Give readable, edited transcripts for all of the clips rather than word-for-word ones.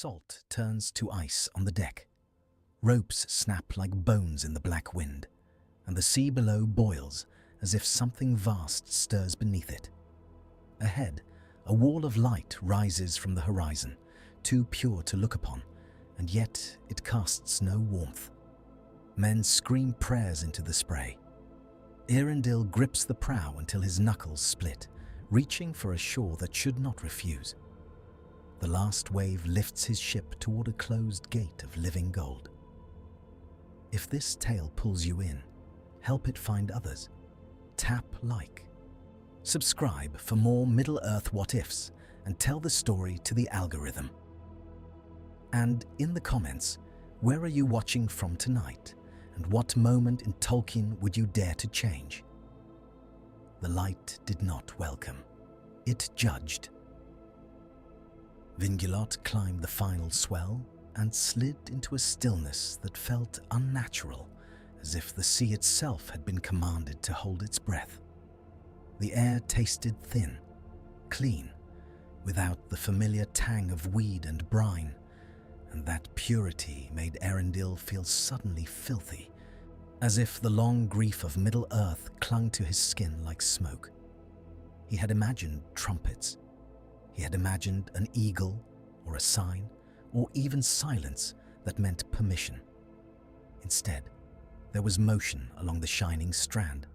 salt turns to ice on the deck. Ropes snap like bones in the black wind, and the sea below boils as if something vast stirs beneath it. Ahead, a wall of light rises from the horizon, too pure to look upon, and yet it casts no warmth. Men scream prayers into the spray. Eärendil grips the prow until his knuckles split, reaching for a shore that should not refuse. The last wave lifts his ship toward a closed gate of living gold. If this tale pulls you in, help it find others. Tap like. Subscribe for more Middle-earth what-ifs and tell the story to the algorithm. And in the comments, where are you watching from tonight, and what moment in Tolkien would you dare to change? The light did not welcome. It judged. Vingilot climbed the final swell and slid into a stillness that felt unnatural, as if the sea itself had been commanded to hold its breath. The air tasted thin, clean, without the familiar tang of weed and brine, and that purity made Eärendil feel suddenly filthy, as if the long grief of Middle-earth clung to his skin like smoke. He had imagined trumpets. He had imagined an eagle, or a sign, or even silence that meant permission. Instead, there was motion along the shining strand.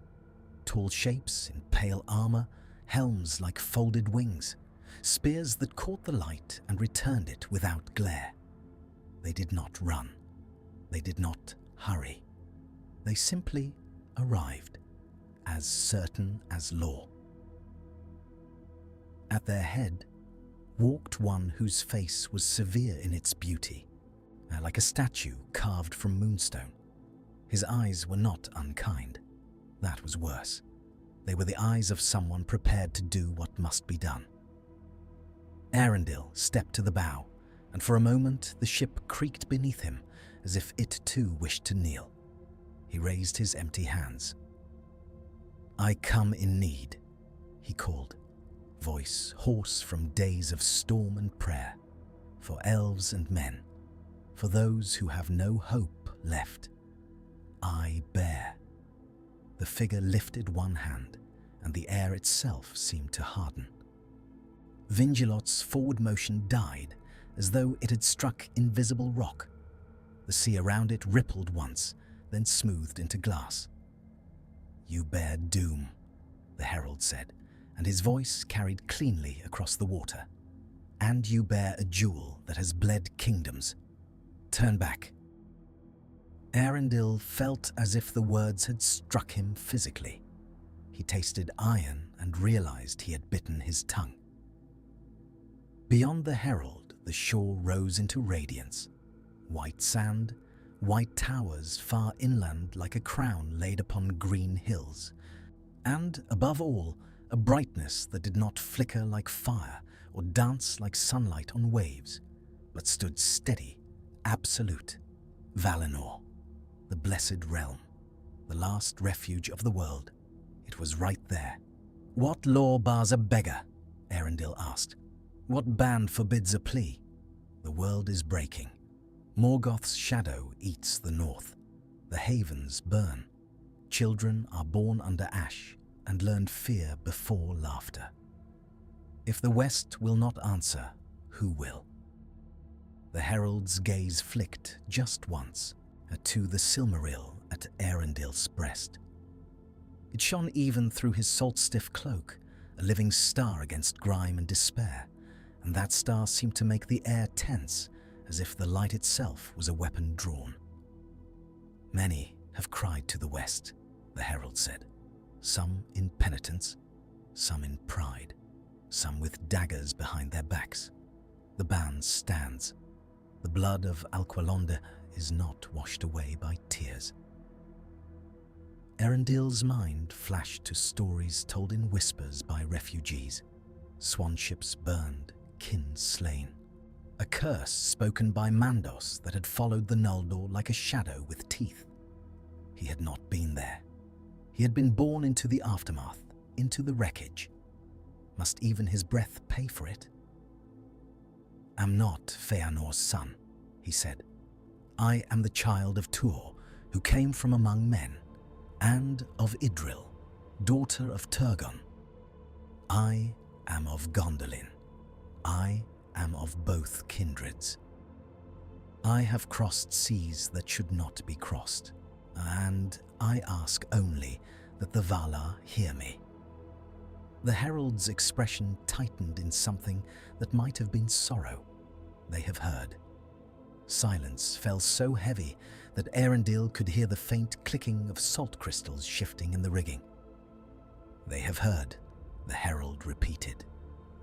Tall shapes in pale armor, helms like folded wings, spears that caught the light and returned it without glare. They did not run. They did not hurry. They simply arrived, as certain as law. At their head walked one whose face was severe in its beauty, like a statue carved from moonstone. His eyes were not unkind. That was worse. They were the eyes of someone prepared to do what must be done. Eärendil stepped to the bow, and for a moment the ship creaked beneath him as if it too wished to kneel. He raised his empty hands. "I come in need," he called, voice hoarse from days of storm and prayer, "for elves and men, for those who have no hope left. I bear." The figure lifted one hand, and the air itself seemed to harden. Vingilot's forward motion died, as though it had struck invisible rock. The sea around it rippled once, then smoothed into glass. "You bear doom," the herald said, and his voice carried cleanly across the water. "And you bear a jewel that has bled kingdoms. Turn back." Eärendil felt as if the words had struck him physically. He tasted iron and realized he had bitten his tongue. Beyond the herald, the shore rose into radiance. White sand, white towers far inland like a crown laid upon green hills. And, above all, a brightness that did not flicker like fire or dance like sunlight on waves, but stood steady, absolute. Valinor, the blessed realm, the last refuge of the world. It was right there. "What law bars a beggar?" Eärendil asked. "What band forbids a plea? The world is breaking. Morgoth's shadow eats the north. The havens burn. Children are born under ash and learn fear before laughter. If the West will not answer, who will?" The herald's gaze flicked just once to the Silmaril at Eärendil's breast. It shone even through his salt-stiff cloak, a living star against grime and despair, and that star seemed to make the air tense, as if the light itself was a weapon drawn. "Many have cried to the West," the herald said, "some in penitence, some in pride, some with daggers behind their backs. The band stands. The blood of Alqualonde is not washed away by tears." Eärendil's mind flashed to stories told in whispers by refugees. Swan ships burned, kin slain. A curse spoken by Mandos that had followed the Noldor like a shadow with teeth. He had not been there. He had been born into the aftermath, into the wreckage. Must even his breath pay for it? am not Feanor's son," he said. "I am the child of Tuor, who came from among men, and of Eärendil, daughter of Turgon. I am of Gondolin. I am of both kindreds. I have crossed seas that should not be crossed, and I ask only that the Valar hear me." The herald's expression tightened in something that might have been sorrow. They have heard. Silence fell so heavy that Eärendil could hear the faint clicking of salt crystals shifting in the rigging. "They have heard," the herald repeated,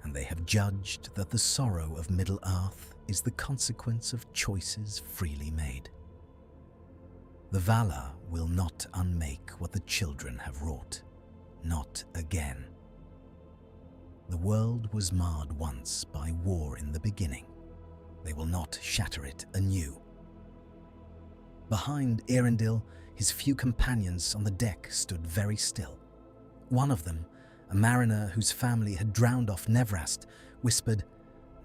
"and they have judged that the sorrow of Middle-earth is the consequence of choices freely made. The Valar will not unmake what the children have wrought, not again. The world was marred once by war in the beginning. They will not shatter it anew." Behind Eärendil, his few companions on the deck stood very still. One of them, a mariner whose family had drowned off Nevrast, whispered,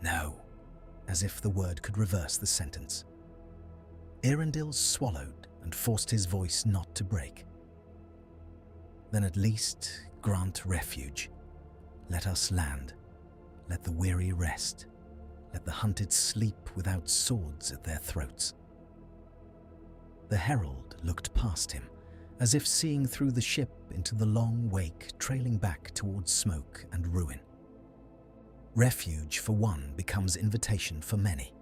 "No," as if the word could reverse the sentence. Eärendil swallowed and forced his voice not to break. "Then at least grant refuge. Let us land. Let the weary rest. Let the hunted sleep without swords at their throats." The herald looked past him, as if seeing through the ship into the long wake trailing back towards smoke and ruin. Refuge for one becomes invitation for many,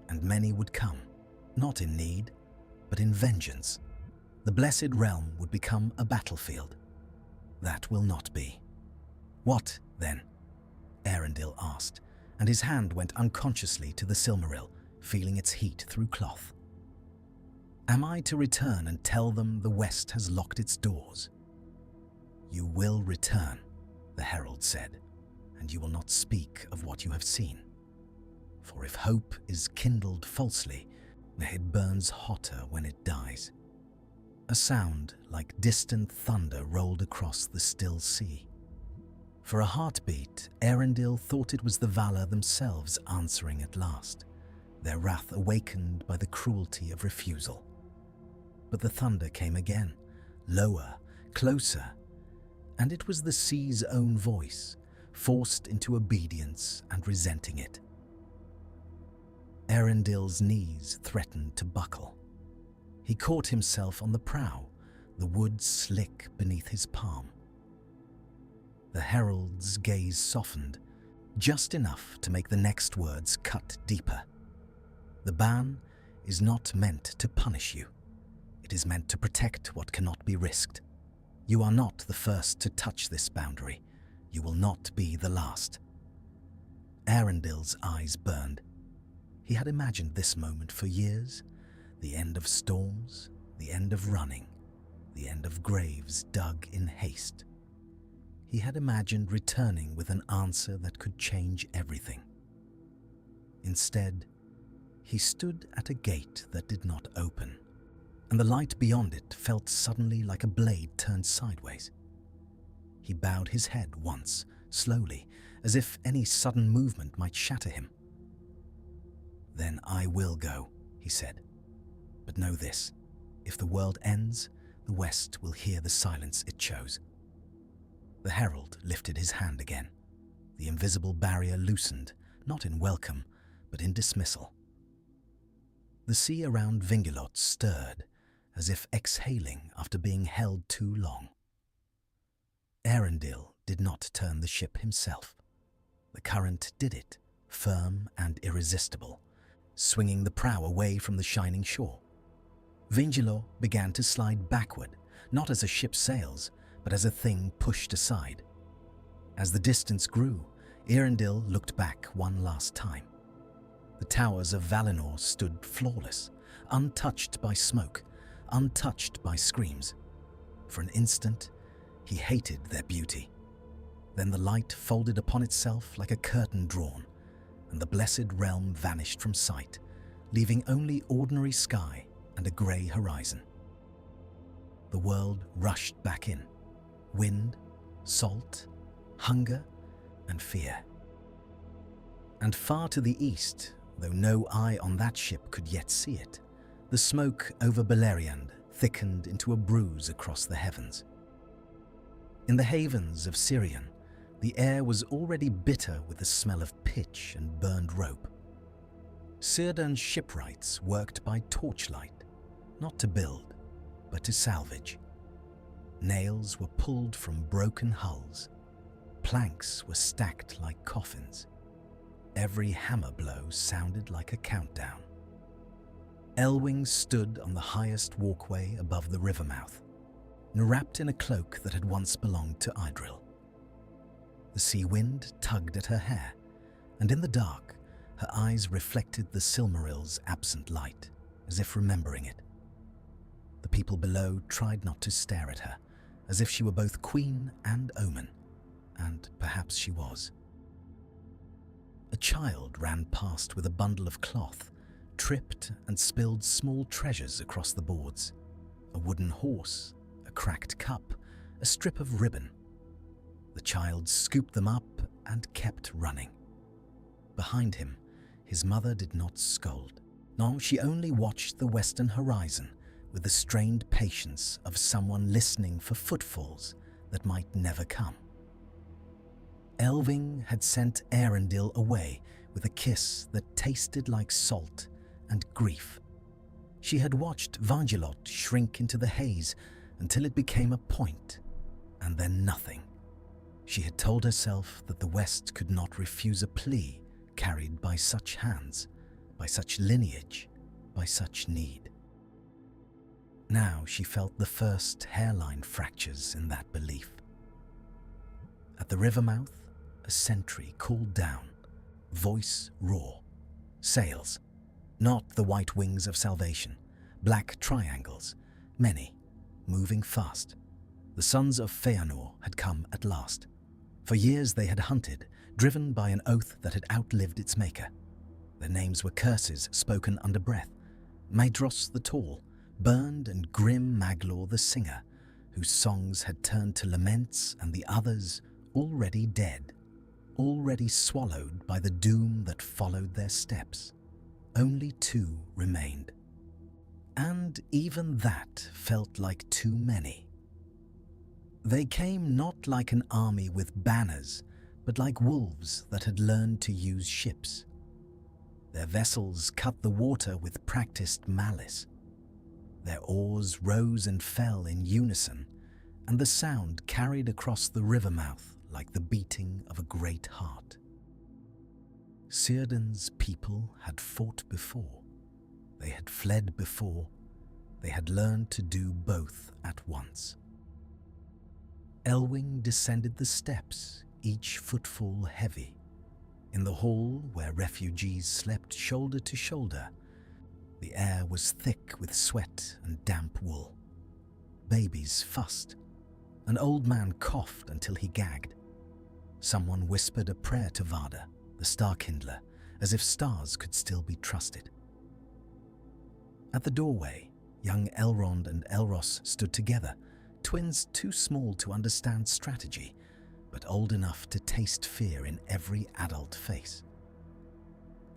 and many would come, not in need, but in vengeance. The blessed realm would become a battlefield. That will not be. "What, then?" Eärendil asked, and his hand went unconsciously to the Silmaril, feeling its heat through cloth. "Am I to return and tell them the West has locked its doors?" "You will return," the herald said, "and you will not speak of what you have seen. For if hope is kindled falsely, it burns hotter when it dies." A sound like distant thunder rolled across the still sea. For a heartbeat, Eärendil thought it was the Valar themselves answering at last, their wrath awakened by the cruelty of refusal. But the thunder came again, lower, closer, and it was the sea's own voice, forced into obedience and resenting it. Eärendil's knees threatened to buckle. He caught himself on the prow, the wood slick beneath his palm. The herald's gaze softened, just enough to make the next words cut deeper. "The ban is not meant to punish you. It is meant to protect what cannot be risked. You are not the first to touch this boundary. You will not be the last." Eärendil's eyes burned. He had imagined this moment for years, the end of storms, the end of running, the end of graves dug in haste. He had imagined returning with an answer that could change everything. Instead, he stood at a gate that did not open, and the light beyond it felt suddenly like a blade turned sideways. He bowed his head once, slowly, as if any sudden movement might shatter him. "Then I will go," he said. "But know this, if the world ends, the West will hear the silence it chose." The herald lifted his hand again. The invisible barrier loosened, not in welcome, but in dismissal. The sea around Vingilot stirred, as if exhaling after being held too long. Eärendil did not turn the ship himself. The current did it, firm and irresistible, swinging the prow away from the shining shore. Vingilot began to slide backward, not as a ship sails, but as a thing pushed aside. As the distance grew, Eärendil looked back one last time. The towers of Valinor stood flawless, untouched by smoke, untouched by screams. For an instant, he hated their beauty. Then the light folded upon itself like a curtain drawn, and the blessed realm vanished from sight, leaving only ordinary sky and a grey horizon. The world rushed back in. Wind, salt, hunger, and fear. And far to the east, though no eye on that ship could yet see it, the smoke over Beleriand thickened into a bruise across the heavens. In the havens of Sirion, the air was already bitter with the smell of pitch and burned rope. Círdan's shipwrights worked by torchlight, not to build, but to salvage. Nails were pulled from broken hulls. Planks were stacked like coffins. Every hammer blow sounded like a countdown. Elwing stood on the highest walkway above the river mouth, wrapped in a cloak that had once belonged to Eärendil. The sea wind tugged at her hair, and in the dark, her eyes reflected the Silmaril's absent light, as if remembering it. The people below tried not to stare at her, as if she were both queen and omen, and perhaps she was. A child ran past with a bundle of cloth, tripped and spilled small treasures across the boards. A wooden horse, a cracked cup, a strip of ribbon. The child scooped them up and kept running. Behind him, his mother did not scold. No, she only watched the western horizon with the strained patience of someone listening for footfalls that might never come. Elwing had sent Eärendil away with a kiss that tasted like salt and grief. She had watched Valinor shrink into the haze until it became a point, and then nothing. She had told herself that the West could not refuse a plea carried by such hands, by such lineage, by such need. Now she felt the first hairline fractures in that belief. At the river mouth, a sentry called down, voice raw. Sails, not the white wings of salvation, black triangles, many, moving fast. The sons of Valinor had come at last. For years they had hunted, driven by an oath that had outlived its maker. Their names were curses spoken under breath. Maedhros the Tall, burned, and grim Maglor the Singer, whose songs had turned to laments, and the others already dead, already swallowed by the doom that followed their steps. Only two remained. And even that felt like too many. They came not like an army with banners, but like wolves that had learned to use ships. Their vessels cut the water with practiced malice. Their oars rose and fell in unison, and the sound carried across the river mouth like the beating of a great heart. Círdan's people had fought before. They had fled before. They had learned to do both at once. Elwing descended the steps, each footfall heavy. In the hall where refugees slept shoulder to shoulder, the air was thick with sweat and damp wool. Babies fussed. An old man coughed until he gagged. Someone whispered a prayer to Varda, the star-kindler, as if stars could still be trusted. At the doorway, young Elrond and Elros stood together, twins too small to understand strategy, but old enough to taste fear in every adult face.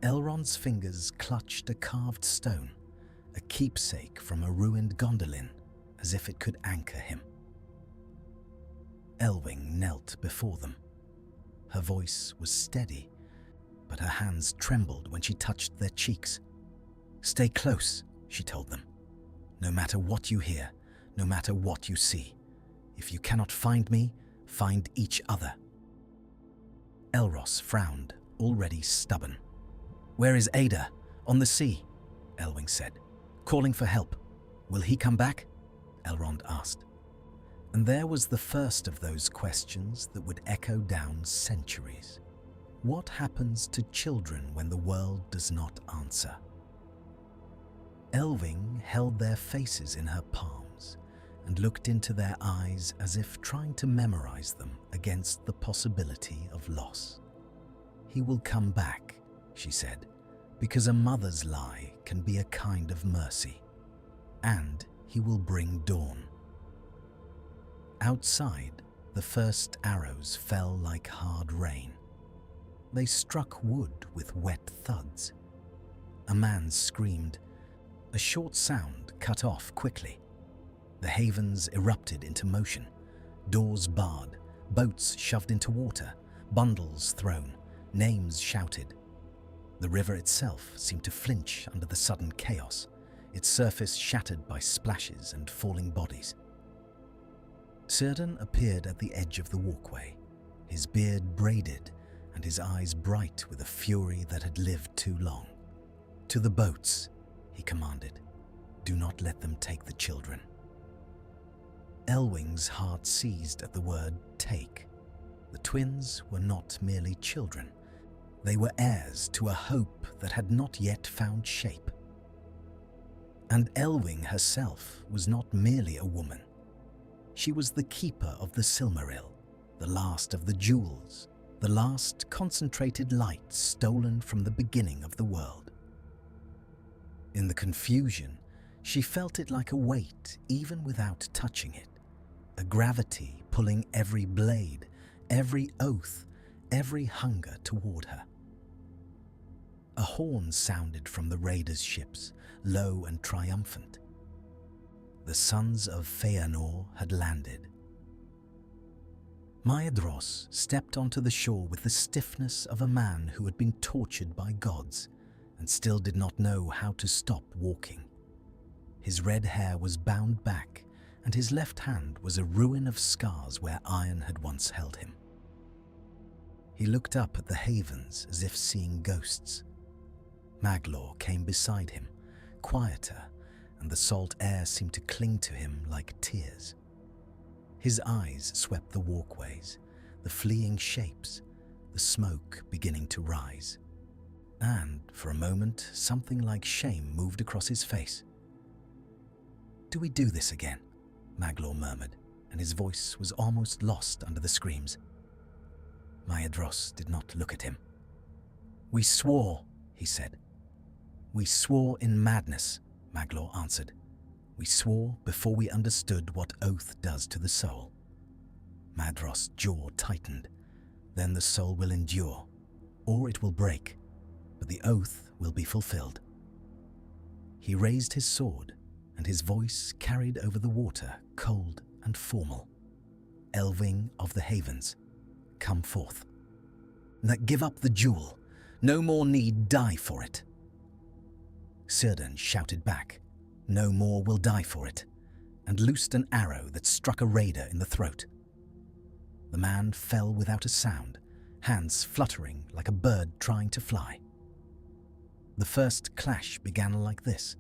Elrond's fingers clutched a carved stone, a keepsake from a ruined gondolin, as if it could anchor him. Elwing knelt before them. Her voice was steady, but her hands trembled when she touched their cheeks. "Stay close," she told them. "No matter what you hear, no matter what you see. If you cannot find me, find each other." Elros frowned, already stubborn. "Where is Arda? On the sea," Elwing said. "Calling for help. Will he come back?" Elrond asked. And there was the first of those questions that would echo down centuries. What happens to children when the world does not answer? Elwing held their faces in her palms and looked into their eyes as if trying to memorize them against the possibility of loss. "He will come back," she said, "because a mother's lie can be a kind of mercy. And he will bring dawn." Outside, the first arrows fell like hard rain. They struck wood with wet thuds. A man screamed. A short sound cut off quickly. The havens erupted into motion. Doors barred, boats shoved into water, bundles thrown, names shouted. The river itself seemed to flinch under the sudden chaos, its surface shattered by splashes and falling bodies. Círdan appeared at the edge of the walkway, his beard braided and his eyes bright with a fury that had lived too long. "To the boats," he commanded. "Do not let them take the children." Elwing's heart seized at the word "take." The twins were not merely children. They were heirs to a hope that had not yet found shape. And Elwing herself was not merely a woman. She was the keeper of the Silmaril, the last of the jewels, the last concentrated light stolen from the beginning of the world. In the confusion, she felt it like a weight even without touching it, a gravity pulling every blade, every oath, every hunger toward her. A horn sounded from the raiders' ships, low and triumphant. The sons of Feanor had landed. Maedhros stepped onto the shore with the stiffness of a man who had been tortured by gods and still did not know how to stop walking. His red hair was bound back, and his left hand was a ruin of scars where iron had once held him. He looked up at the havens as if seeing ghosts. Maglor came beside him, quieter, and the salt air seemed to cling to him like tears. His eyes swept the walkways, the fleeing shapes, the smoke beginning to rise. And, for a moment, something like shame moved across his face. "Do we do this again?" Maglor murmured, and his voice was almost lost under the screams. Maedhros did not look at him. "We swore," he said. "We swore in madness," Maglor answered. "We swore before we understood what oath does to the soul." Maedhros' jaw tightened. "Then the soul will endure, or it will break, but the oath will be fulfilled." He raised his sword, and his voice carried over the water, cold and formal. "Elwing of the Havens, come forth. That give up the jewel. No more need die for it." Círdan shouted back, "No more will die for it," and loosed an arrow that struck a raider in the throat. The man fell without a sound, hands fluttering like a bird trying to fly. The first clash began like this.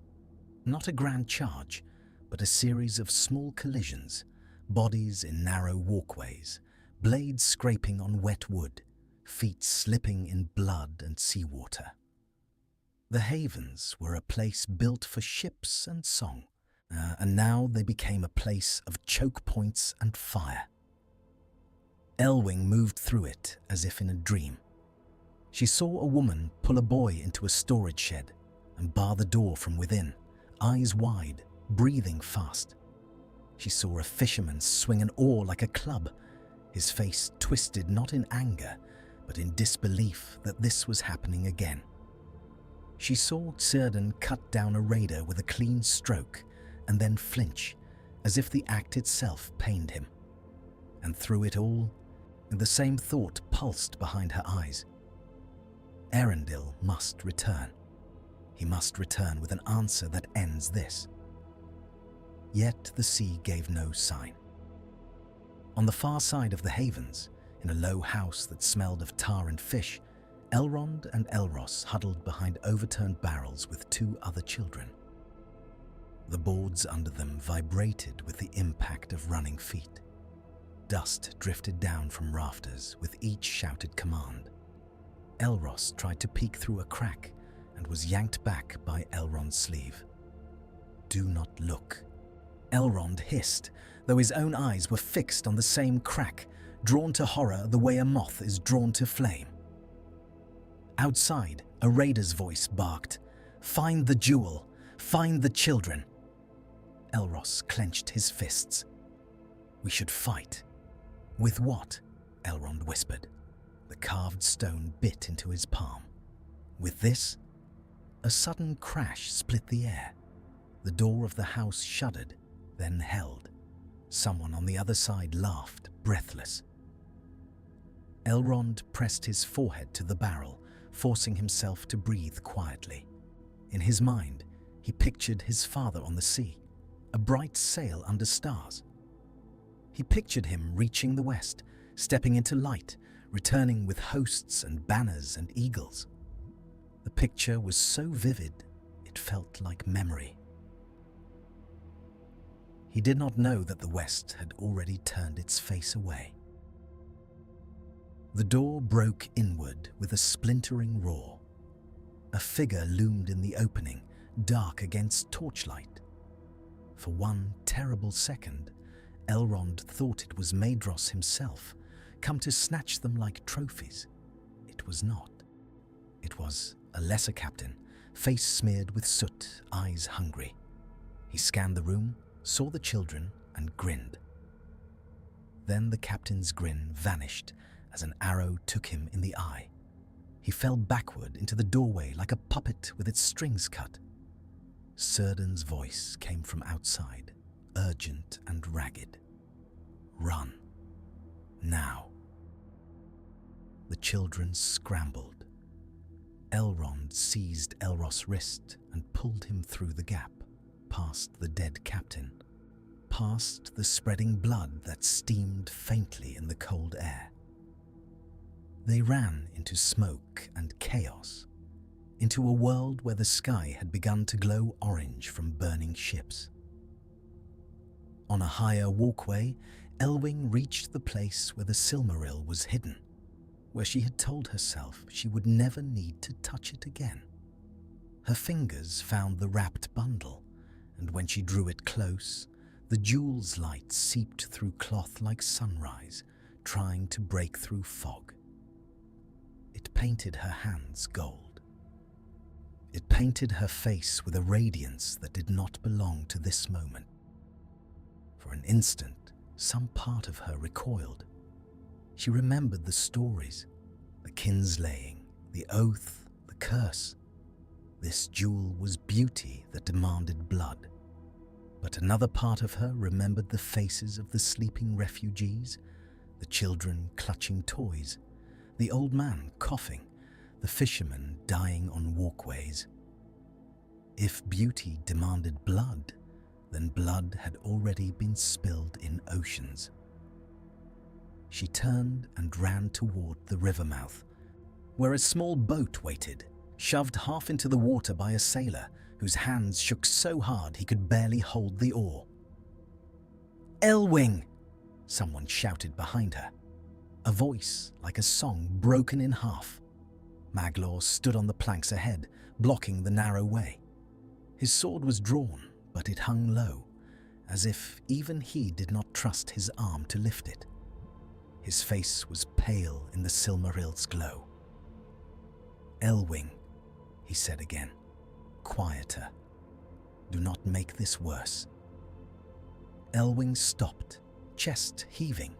Not a grand charge, but a series of small collisions, bodies in narrow walkways, blades scraping on wet wood, feet slipping in blood and seawater. The havens were a place built for ships and song, and now they became a place of choke points and fire. Elwing moved through it as if in a dream. She saw a woman pull a boy into a storage shed and bar the door from within, eyes wide, breathing fast. She saw a fisherman swing an oar like a club, his face twisted not in anger, but in disbelief that this was happening again. She saw Círdan cut down a raider with a clean stroke and then flinch, as if the act itself pained him. And through it all, the same thought pulsed behind her eyes. Eärendil must return. He must return with an answer that ends this. Yet the sea gave no sign. On the far side of the havens, in a low house that smelled of tar and fish, Elrond and Elros huddled behind overturned barrels with two other children. The boards under them vibrated with the impact of running feet. Dust drifted down from rafters with each shouted command. Elros tried to peek through a crack and was yanked back by Elrond's sleeve. "Do not look." Elrond hissed, though his own eyes were fixed on the same crack, drawn to horror the way a moth is drawn to flame. Outside, a raider's voice barked, "Find the jewel! Find the children!" Elros clenched his fists. "We should fight." "With what?" Elrond whispered. The carved stone bit into his palm. With this, a sudden crash split the air. The door of the house shuddered, then held. Someone on the other side laughed, breathless. Elrond pressed his forehead to the barrel, forcing himself to breathe quietly. In his mind, he pictured his father on the sea, a bright sail under stars. He pictured him reaching the west, stepping into light, returning with hosts and banners and eagles. The picture was so vivid, it felt like memory. He did not know that the west had already turned its face away. The door broke inward with a splintering roar. A figure loomed in the opening, dark against torchlight. For one terrible second, Elrond thought it was Maedhros himself, come to snatch them like trophies. It was not. It was a lesser captain, face smeared with soot, eyes hungry. He scanned the room, saw the children, and grinned. Then the captain's grin vanished as an arrow took him in the eye. He fell backward into the doorway like a puppet with its strings cut. Círdan's voice came from outside, urgent and ragged. Run. Now. The children scrambled. Elrond seized Elros' wrist and pulled him through the gap, past the dead captain, past the spreading blood that steamed faintly in the cold air. They ran into smoke and chaos, into a world where the sky had begun to glow orange from burning ships. On a higher walkway, Elwing reached the place where the Silmaril was hidden, where she had told herself she would never need to touch it again. Her fingers found the wrapped bundle, and when she drew it close, the jewel's light seeped through cloth like sunrise, trying to break through fog. It painted her hands gold. It painted her face with a radiance that did not belong to this moment. For an instant, some part of her recoiled. She remembered the stories, the kinslaying, the oath, the curse. This jewel was beauty that demanded blood. But another part of her remembered the faces of the sleeping refugees, the children clutching toys, the old man coughing, the fishermen dying on walkways. If beauty demanded blood, then blood had already been spilled in oceans. She turned and ran toward the river mouth, where a small boat waited, shoved half into the water by a sailor whose hands shook so hard he could barely hold the oar. "Elwing!" someone shouted behind her. A voice like a song broken in half. Maglor stood on the planks ahead, blocking the narrow way. His sword was drawn, but it hung low, as if even he did not trust his arm to lift it. His face was pale in the Silmaril's glow. "Elwing," he said again, quieter. "Do not make this worse." Elwing stopped, chest heaving,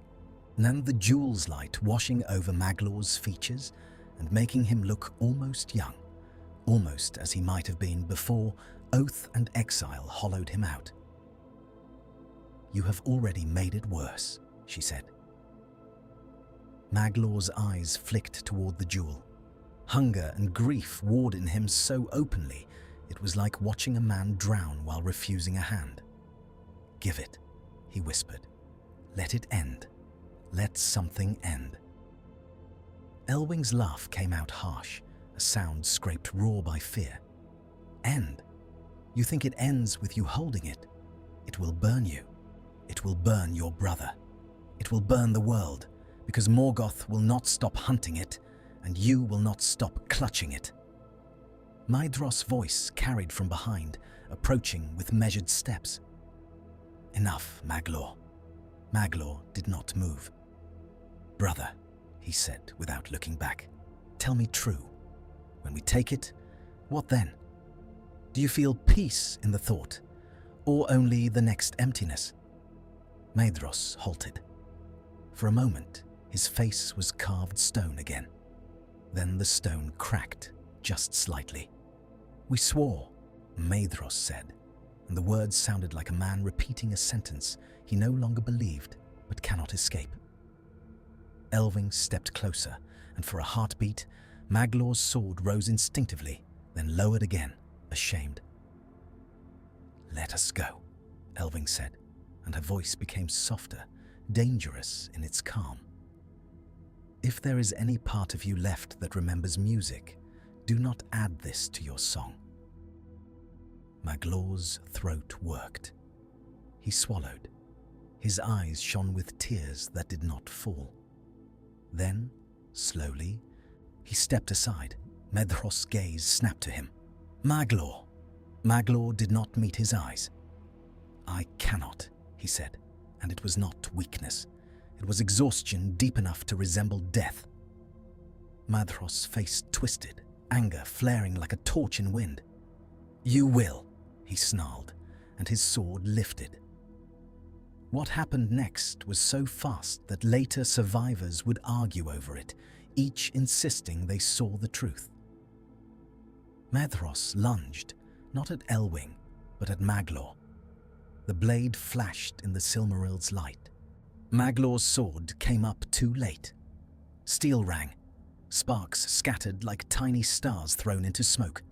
and the jewel's light washing over Maglor's features and making him look almost young, almost as he might have been before oath and exile hollowed him out. "You have already made it worse," she said. Maglor's eyes flicked toward the jewel. Hunger and grief warred in him so openly, it was like watching a man drown while refusing a hand. "Give it," he whispered. "Let it end. Let something end." Elwing's laugh came out harsh, a sound scraped raw by fear. "End? You think it ends with you holding it? It will burn you. It will burn your brother. It will burn the world, because Morgoth will not stop hunting it, and you will not stop clutching it." Maedhros' voice carried from behind, approaching with measured steps. "Enough, Maglor." Maglor did not move. "Brother," he said without looking back, "tell me true. When we take it, what then? Do you feel peace in the thought, or only the next emptiness?" Maedhros halted. For a moment, His face was carved stone again. Then the stone cracked, just slightly. "We swore," Maedhros said, and the words sounded like a man repeating a sentence he no longer believed but cannot escape. Elwing stepped closer, and for a heartbeat, Maglor's sword rose instinctively, then lowered again, ashamed. "Let us go," Elwing said, and her voice became softer, dangerous in its calm. "If there is any part of you left that remembers music, do not add this to your song." Maglor's throat worked. He swallowed. His eyes shone with tears that did not fall. Then, slowly, he stepped aside. Maedhros' gaze snapped to him. "Maglor!" Maglor did not meet his eyes. "I cannot," he said, and it was not weakness. It was exhaustion deep enough to resemble death. Maedhros' face twisted, anger flaring like a torch in wind. "You will," he snarled, and his sword lifted. What happened next was so fast that later survivors would argue over it, each insisting they saw the truth. Maedhros lunged, not at Elwing, but at Maglor. The blade flashed in the Silmaril's light. Maglor's sword came up too late. Steel rang. Sparks scattered like tiny stars thrown into smoke.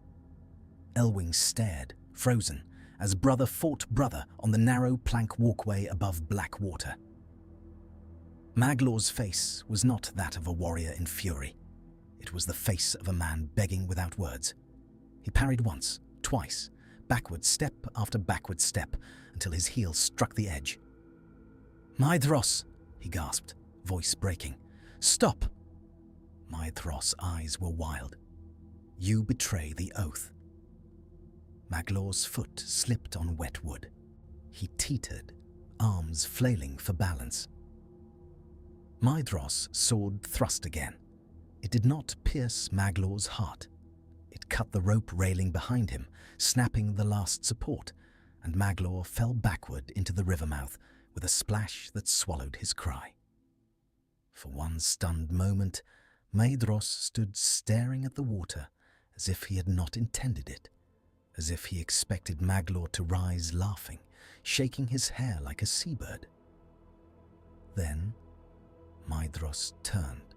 Elwing stared, frozen, as brother fought brother on the narrow plank walkway above black water. Maglor's face was not that of a warrior in fury. It was the face of a man begging without words. He parried once, twice, backward step after backward step, until his heel struck the edge. "Maedhros," he gasped, voice breaking. "Stop!" Maedhros' eyes were wild. "You betray the oath." Maglor's foot slipped on wet wood. He teetered, arms flailing for balance. Maedhros' sword thrust again. It did not pierce Maglor's heart. It cut the rope railing behind him, snapping the last support, and Maglor fell backward into the river mouth with a splash that swallowed his cry. For one stunned moment, Maedhros stood staring at the water as if he had not intended it, as if he expected Maglor to rise laughing, shaking his hair like a seabird. Then Maedhros turned,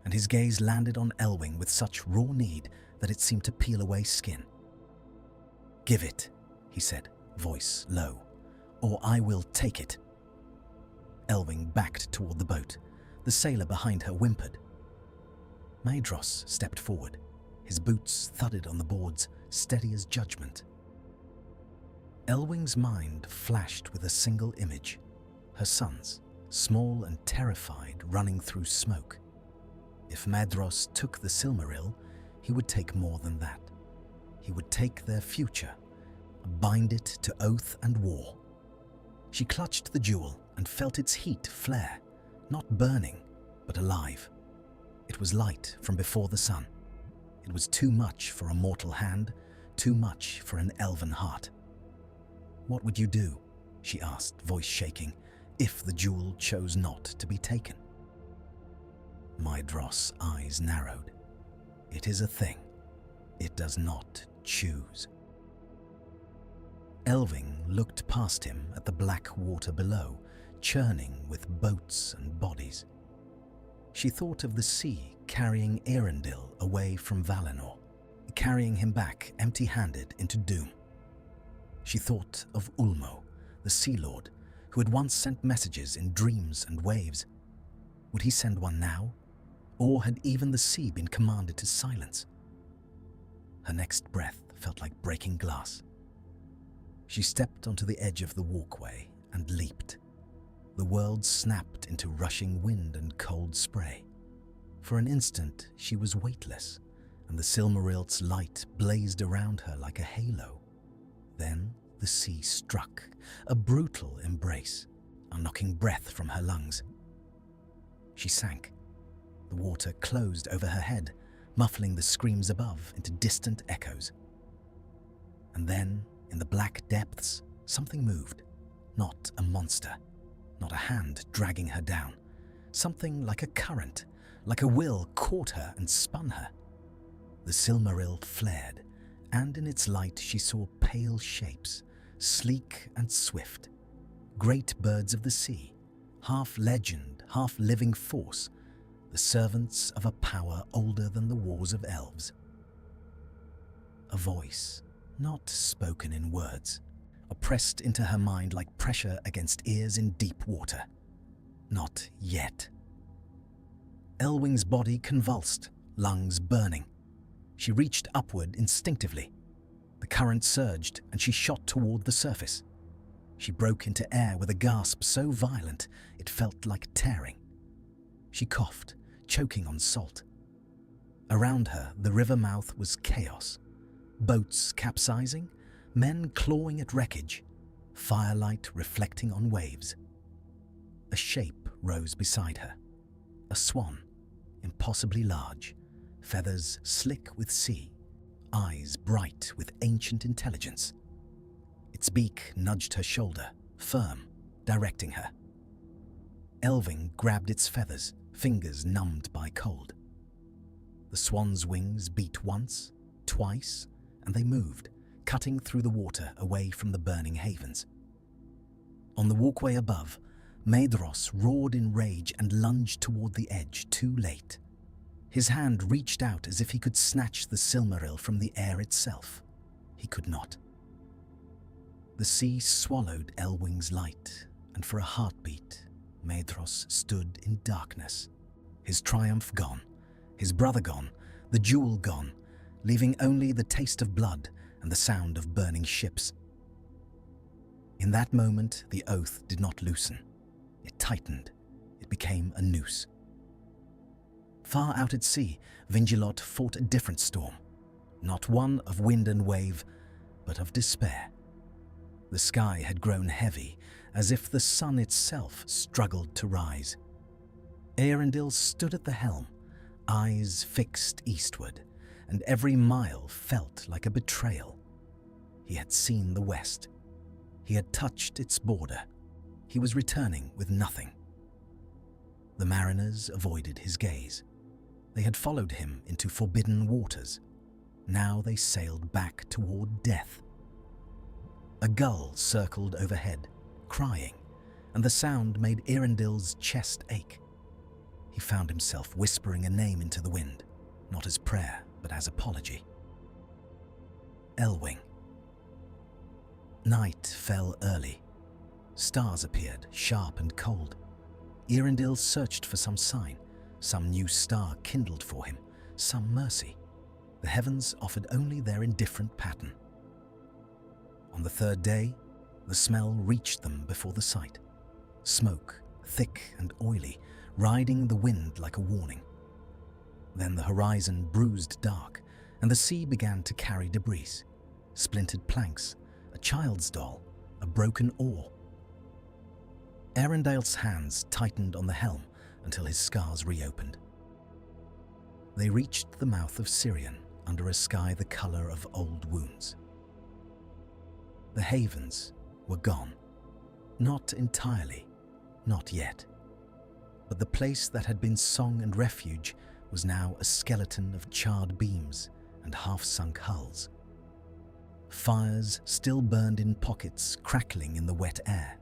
and his gaze landed on Elwing with such raw need that it seemed to peel away skin. "Give it," he said, voice low, "or I will take it." Elwing backed toward the boat. The sailor behind her whimpered. Maedhros stepped forward. His boots thudded on the boards, steady as judgment. Elwing's mind flashed with a single image. Her sons, small and terrified, running through smoke. If Maedhros took the Silmaril, he would take more than that. He would take their future, bind it to oath and war. She clutched the jewel and felt its heat flare, not burning, but alive. It was light from before the sun. It was too much for a mortal hand, too much for an elven heart. "What would you do?" she asked, voice shaking, "if the jewel chose not to be taken?" Maedhros' eyes narrowed. "It is a thing. It does not choose." Elwing looked past him at the black water below, churning with boats and bodies. She thought of the sea carrying Eärendil away from Valinor, carrying him back empty-handed into doom. She thought of Ulmo, the Sea Lord, who had once sent messages in dreams and waves. Would he send one now? Or had even the sea been commanded to silence? Her next breath felt like breaking glass. She stepped onto the edge of the walkway and leaped. The world snapped into rushing wind and cold spray. For an instant, she was weightless, and the Silmaril's light blazed around her like a halo. Then the sea struck, a brutal embrace, knocking breath from her lungs. She sank. The water closed over her head, muffling the screams above into distant echoes. And then, in the black depths, something moved. Not a monster, not a hand dragging her down, Something like a current, like a will, caught her and spun her. The Silmaril flared, and in its light she saw pale shapes, sleek and swift. Great birds of the sea, half legend, half living force, the servants of a power older than the wars of elves. A voice, not spoken in words, oppressed into her mind like pressure against ears in deep water. Not yet. Elwing's body convulsed, lungs burning. She reached upward instinctively. The current surged, and she shot toward the surface. She broke into air with a gasp so violent it felt like tearing. She coughed, choking on salt. Around her, the river mouth was chaos. Boats capsizing, men clawing at wreckage, firelight reflecting on waves. A shape rose beside her. A swan, impossibly large, feathers slick with sea, eyes bright with ancient intelligence. Its beak nudged her shoulder, firm, directing her. Elwing grabbed its feathers, fingers numbed by cold. The swan's wings beat once, twice, and they moved, cutting through the water away from the burning havens. On the walkway above, Maedhros roared in rage and lunged toward the edge too late. His hand reached out as if he could snatch the Silmaril from the air itself. He could not. The sea swallowed Elwing's light, and for a heartbeat, Maedhros stood in darkness. His triumph gone, his brother gone, the jewel gone, leaving only the taste of blood and the sound of burning ships. In that moment, the oath did not loosen. It tightened. It became a noose. Far out at sea, Vingilot fought a different storm, not one of wind and wave, but of despair. The sky had grown heavy, as if the sun itself struggled to rise. Eärendil stood at the helm, eyes fixed eastward, and every mile felt like a betrayal. He had seen the west. He had touched its border. He was returning with nothing. The mariners avoided his gaze. They had followed him into forbidden waters. Now they sailed back toward death. A gull circled overhead, crying, and the sound made Eärendil's chest ache. He found himself whispering a name into the wind, not as prayer, but as apology. Elwing. Night fell early. Stars appeared, sharp and cold. Eärendil searched for some sign, some new star kindled for him, some mercy. The heavens offered only their indifferent pattern. On the third day, the smell reached them before the sight. Smoke, thick and oily, riding the wind like a warning. Then the horizon bruised dark, and the sea began to carry debris. Splintered planks, a child's doll, a broken oar. Eärendil's hands tightened on the helm until his scars reopened. They reached the mouth of Sirion under a sky the color of old wounds. The havens were gone. Not entirely, not yet. But the place that had been song and refuge was now a skeleton of charred beams and half-sunk hulls. Fires still burned in pockets, crackling in the wet air.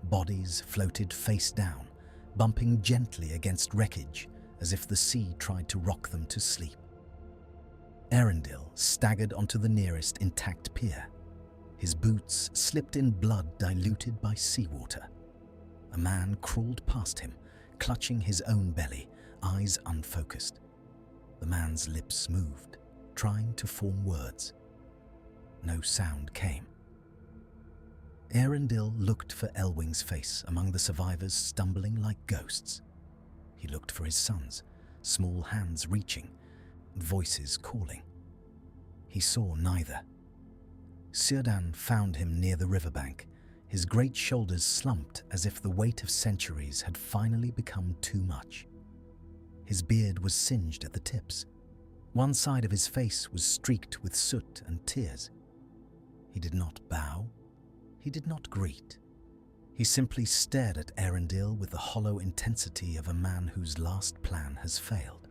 Bodies floated face down, bumping gently against wreckage as if the sea tried to rock them to sleep. Eärendil staggered onto the nearest intact pier. His boots slipped in blood diluted by seawater. A man crawled past him, clutching his own belly, eyes unfocused. The man's lips moved, trying to form words. No sound came. Eärendil looked for Elwing's face among the survivors stumbling like ghosts. He looked for his sons, small hands reaching, voices calling. He saw neither. Círdan found him near the riverbank, his great shoulders slumped as if the weight of centuries had finally become too much. His beard was singed at the tips. One side of his face was streaked with soot and tears. He did not bow. He did not greet. He simply stared at Eärendil with the hollow intensity of a man whose last plan has failed.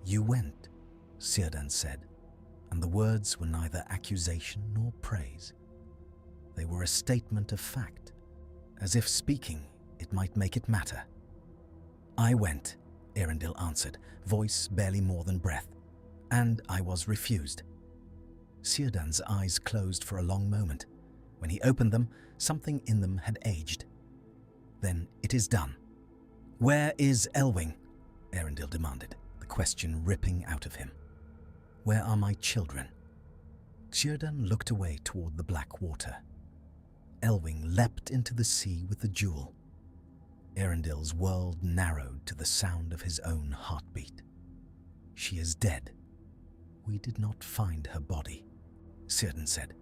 "You went," Círdan said, and the words were neither accusation nor praise. They were a statement of fact, as if speaking it might make it matter. "I went," Eärendil answered, voice barely more than breath, "and I was refused." Círdan's eyes closed for a long moment. When he opened them, something in them had aged. "Then it is done." "Where is Elwing?" Eärendil demanded, the question ripping out of him. "Where are my children?" Círdan looked away toward the black water. Elwing leapt into the sea with the jewel. Eärendil's world narrowed to the sound of his own heartbeat. "She is dead. We did not find her body," Círdan said.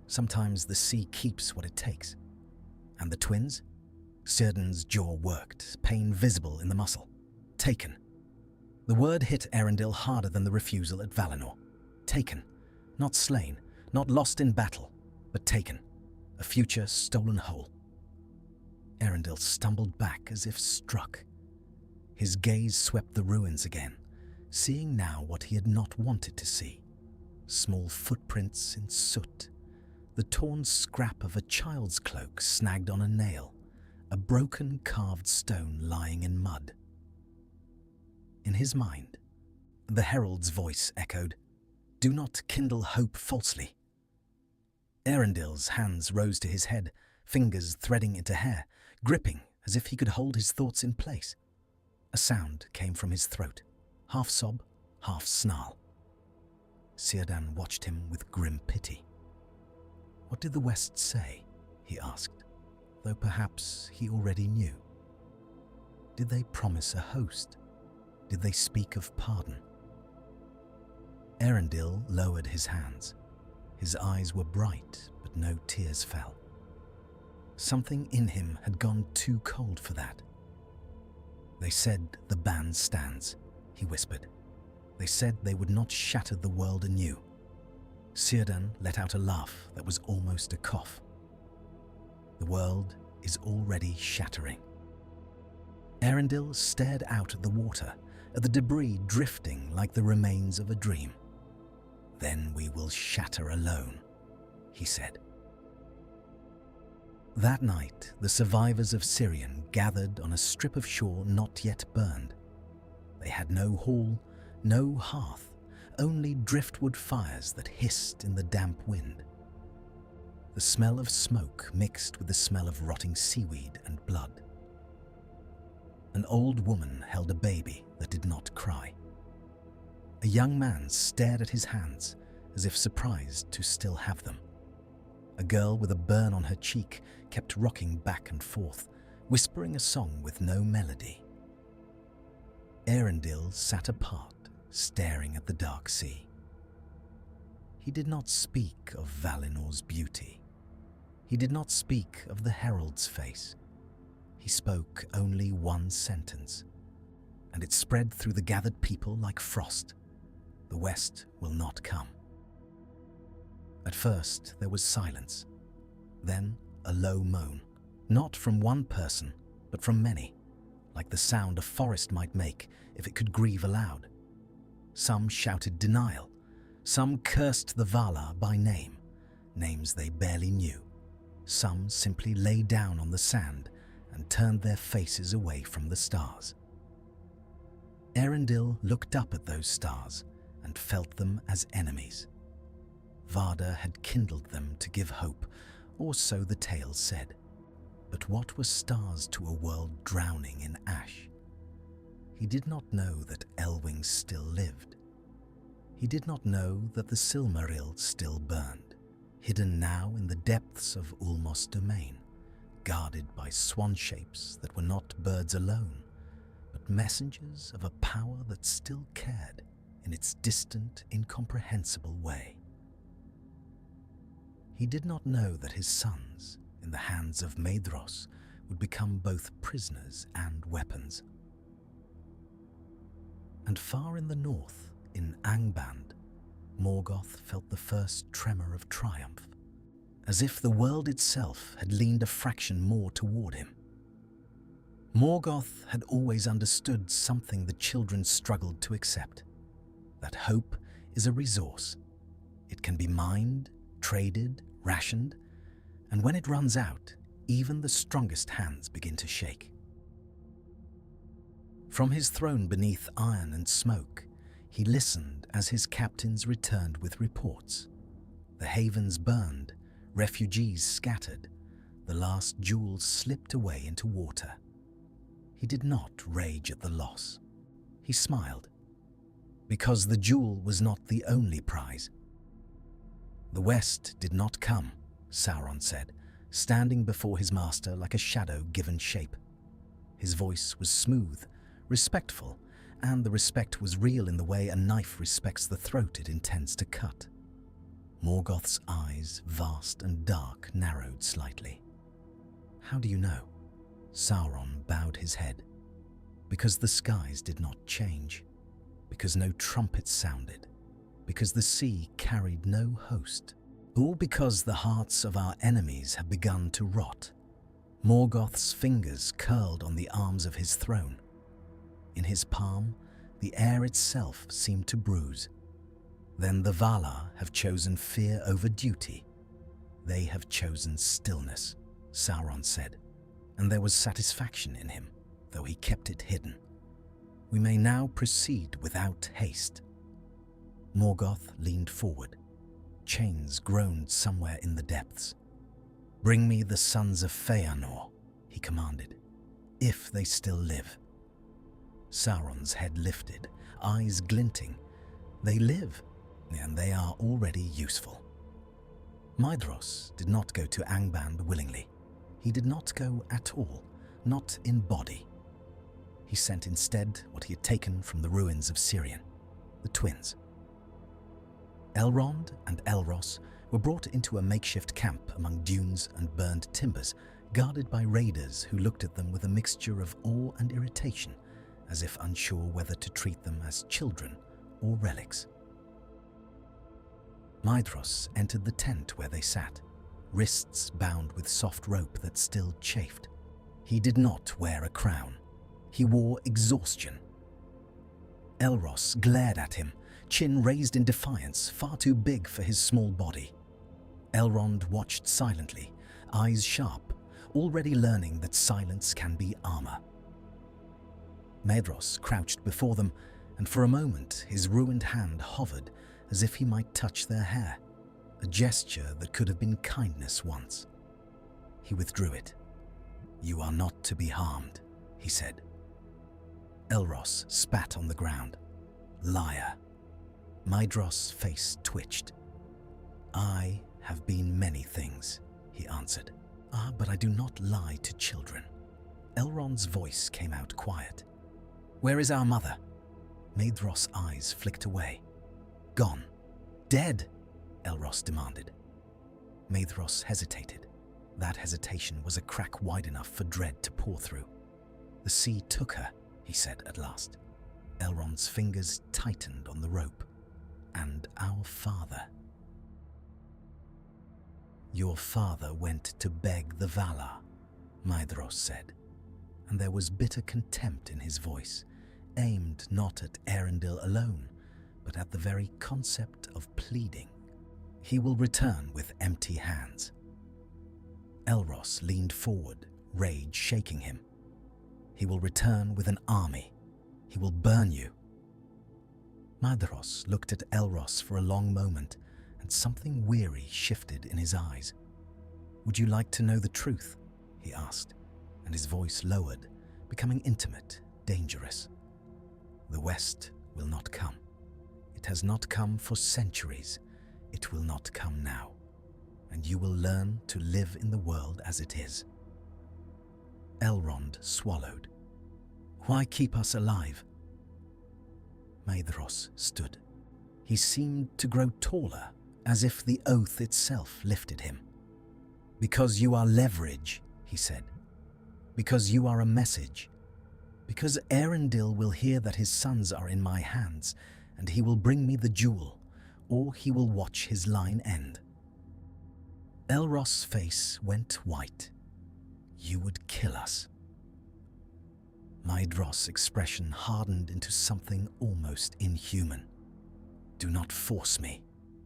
"Sometimes the sea keeps what it takes." "And the twins?" Círdan's jaw worked, pain visible in the muscle. "Taken." The word hit Eärendil harder than the refusal at Valinor. Taken. Not slain, not lost in battle, but taken. A future stolen whole. Eärendil stumbled back as if struck. His gaze swept the ruins again, seeing now what he had not wanted to see. Small footprints in soot, the torn scrap of a child's cloak snagged on a nail, a broken carved stone lying in mud. In his mind, the herald's voice echoed, "Do not kindle hope falsely." Eärendil's hands rose to his head, fingers threading into hair, gripping as if he could hold his thoughts in place. A sound came from his throat, half sob, half snarl. Círdan watched him with grim pity. "What did the West say?" he asked, though perhaps he already knew. Did they promise a host? Did they speak of pardon? Eärendil lowered his hands. His eyes were bright, but no tears fell. Something in him had gone too cold for that. "They said the ban stands," he whispered. "They said they would not shatter the world anew." Círdan let out a laugh that was almost a cough. "The world is already shattering." Eärendil stared out at the water, at the debris drifting like the remains of a dream. "Then we will shatter alone," he said. That night, the survivors of Sirion gathered on a strip of shore not yet burned. They had no hall, no hearth, only driftwood fires that hissed in the damp wind. The smell of smoke mixed with the smell of rotting seaweed and blood. An old woman held a baby that did not cry. A young man stared at his hands as if surprised to still have them. A girl with a burn on her cheek kept rocking back and forth, whispering a song with no melody. Eärendil sat apart, staring at the dark sea. He did not speak of Valinor's beauty. He did not speak of the herald's face. He spoke only one sentence, and it spread through the gathered people like frost. The West will not come. At first there was silence, then a low moan, not from one person, but from many, like the sound a forest might make if it could grieve aloud. Some shouted denial, some cursed the Valar by name, names they barely knew. Some simply lay down on the sand and turned their faces away from the stars. Eärendil looked up at those stars and felt them as enemies. Varda had kindled them to give hope, or so the tales said. But what were stars to a world drowning in ash? He did not know that Elwing still lived. He did not know that the Silmaril still burned, hidden now in the depths of Ulmos domain, guarded by swan shapes that were not birds alone, but messengers of a power that still cared in its distant, incomprehensible way. He did not know that his sons, in the hands of Maedhros, would become both prisoners and weapons. And far in the north, in Angband, Morgoth felt the first tremor of triumph. as if the world itself had leaned a fraction more toward him. Morgoth had always understood something the children struggled to accept, that hope is a resource. It can be mined, traded, rationed, and when it runs out, even the strongest hands begin to shake. From his throne beneath iron and smoke, he listened as his captains returned with reports. The havens burned, refugees scattered, the last jewels slipped away into water. He did not rage at the loss. He smiled, because the jewel was not the only prize. The West did not come, Sauron said, standing before his master like a shadow given shape. His voice was smooth, respectful, and the respect was real in the way a knife respects the throat it intends to cut. Morgoth's eyes, vast and dark, narrowed slightly. How do you know? Sauron bowed his head. Because the skies did not change, because no trumpet sounded, because the sea carried no host, all because the hearts of our enemies have begun to rot. Morgoth's fingers curled on the arms of his throne. In his palm, the air itself seemed to bruise. Then the Valar have chosen fear over duty. They have chosen stillness, Sauron said, and there was satisfaction in him, though he kept it hidden. We may now proceed without haste. Morgoth leaned forward. Chains groaned somewhere in the depths. Bring me the sons of Feanor, he commanded, if they still live. Sauron's head lifted, eyes glinting. They live, and they are already useful. Maedhros did not go to Angband willingly. He did not go at all, not in body. He sent instead what he had taken from the ruins of Sirion, the twins. Elrond and Elros were brought into a makeshift camp among dunes and burned timbers, guarded by raiders who looked at them with a mixture of awe and irritation, as if unsure whether to treat them as children or relics. Maedhros entered the tent where they sat, wrists bound with soft rope that still chafed. He did not wear a crown. He wore exhaustion. Elros glared at him, chin raised in defiance, far too big for his small body. Elrond watched silently, eyes sharp, already learning that silence can be armor. Maedhros crouched before them, and for a moment his ruined hand hovered as if he might touch their hair, a gesture that could have been kindness once. He withdrew it. "You are not to be harmed," he said. Elros spat on the ground. "Liar." Maedhros' face twitched. "I have been many things," he answered. "Ah, but I do not lie to children." Elrond's voice came out quiet. "Where is our mother?" Maedhros' eyes flicked away. "Gone. Dead," Elros demanded. Maedhros hesitated. That hesitation was a crack wide enough for dread to pour through. "The sea took her," he said at last. Elrond's fingers tightened on the rope. "And our father." "Your father went to beg the Valar," Maedhros said, and there was bitter contempt in his voice, aimed not at Eärendil alone, but at the very concept of pleading. "He will return with empty hands." Elros leaned forward, rage shaking him. "He will return with an army. He will burn you." Maedhros looked at Elros for a long moment, and something weary shifted in his eyes. "Would you like to know the truth?" he asked, and his voice lowered, becoming intimate, dangerous. "The West will not come. It has not come for centuries. It will not come now. And you will learn to live in the world as it is." Elrond swallowed. "Why keep us alive?" Maedhros stood. He seemed to grow taller, as if the oath itself lifted him. "Because you are leverage," he said. "Because you are a message. Because Eärendil will hear that his sons are in my hands, and he will bring me the jewel, or he will watch his line end." Elros's face went white. You would kill us. Maedhros' expression hardened into something almost inhuman. Do not force me,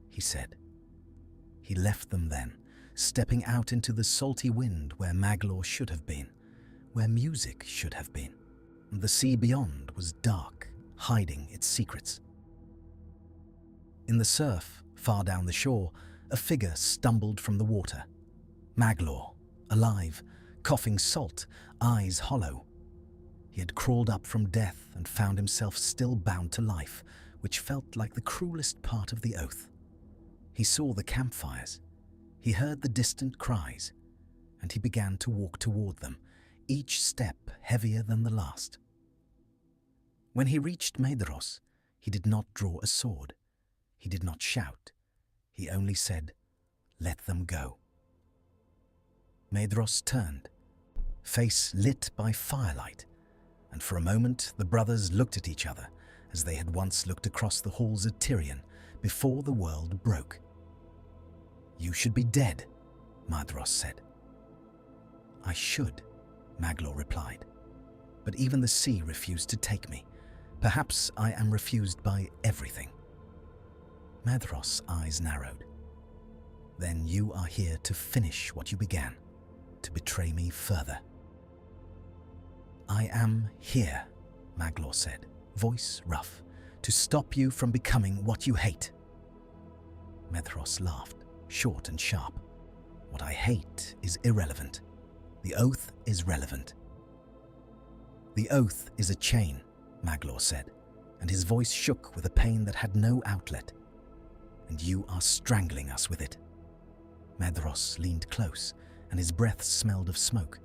he said. He left them then, stepping out into the salty wind where Maglor should have been, where music should have been. The sea beyond was dark, hiding its secrets. In the surf, far down the shore, a figure stumbled from the water. Maglor, alive, coughing salt, eyes hollow. He had crawled up from death and found himself still bound to life, which felt like the cruelest part of the oath. He saw the campfires. He heard the distant cries, and he began to walk toward them, each step heavier than the last. When he reached Maedhros, he did not draw a sword. He did not shout. He only said, "Let them go." Maedhros turned, face lit by firelight, and for a moment the brothers looked at each other as they had once looked across the halls of Tirion before the world broke. "You should be dead," Maedhros said. "I should," Maglor replied, "but even the sea refused to take me. Perhaps I am refused by everything." Maedhros' eyes narrowed. "Then you are here to finish what you began, to betray me further." "I am here," Maglor said, voice rough, "to stop you from becoming what you hate." Maedhros laughed, short and sharp. "What I hate is irrelevant. The oath is relevant." "The oath is a chain," Maglor said, and his voice shook with a pain that had no outlet. "And you are strangling us with it." Maedhros leaned close, and his breath smelled of smoke.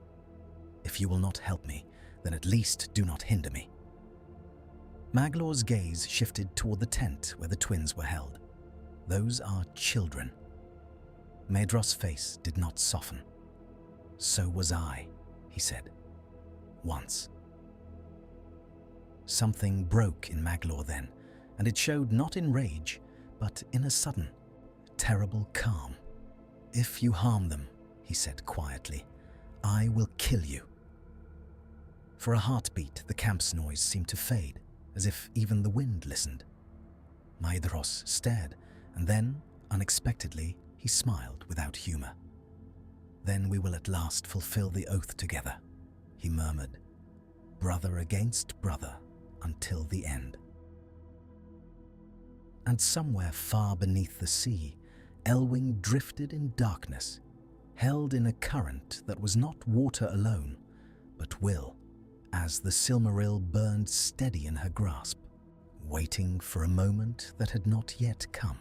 "If you will not help me, then at least do not hinder me." Maglor's gaze shifted toward the tent where the twins were held. "Those are children." Maedhros' face did not soften. "So was I," he said. "Once." Something broke in Maglor then, and it showed not in rage, but in a sudden, terrible calm. "If you harm them," he said quietly, "I will kill you." For a heartbeat, the camp's noise seemed to fade, as if even the wind listened. Maedhros stared, and then, unexpectedly, he smiled without humor. "Then we will at last fulfill the oath together," he murmured, "brother against brother until the end." And somewhere far beneath the sea, Elwing drifted in darkness, held in a current that was not water alone, but will, as the Silmaril burned steady in her grasp, waiting for a moment that had not yet come.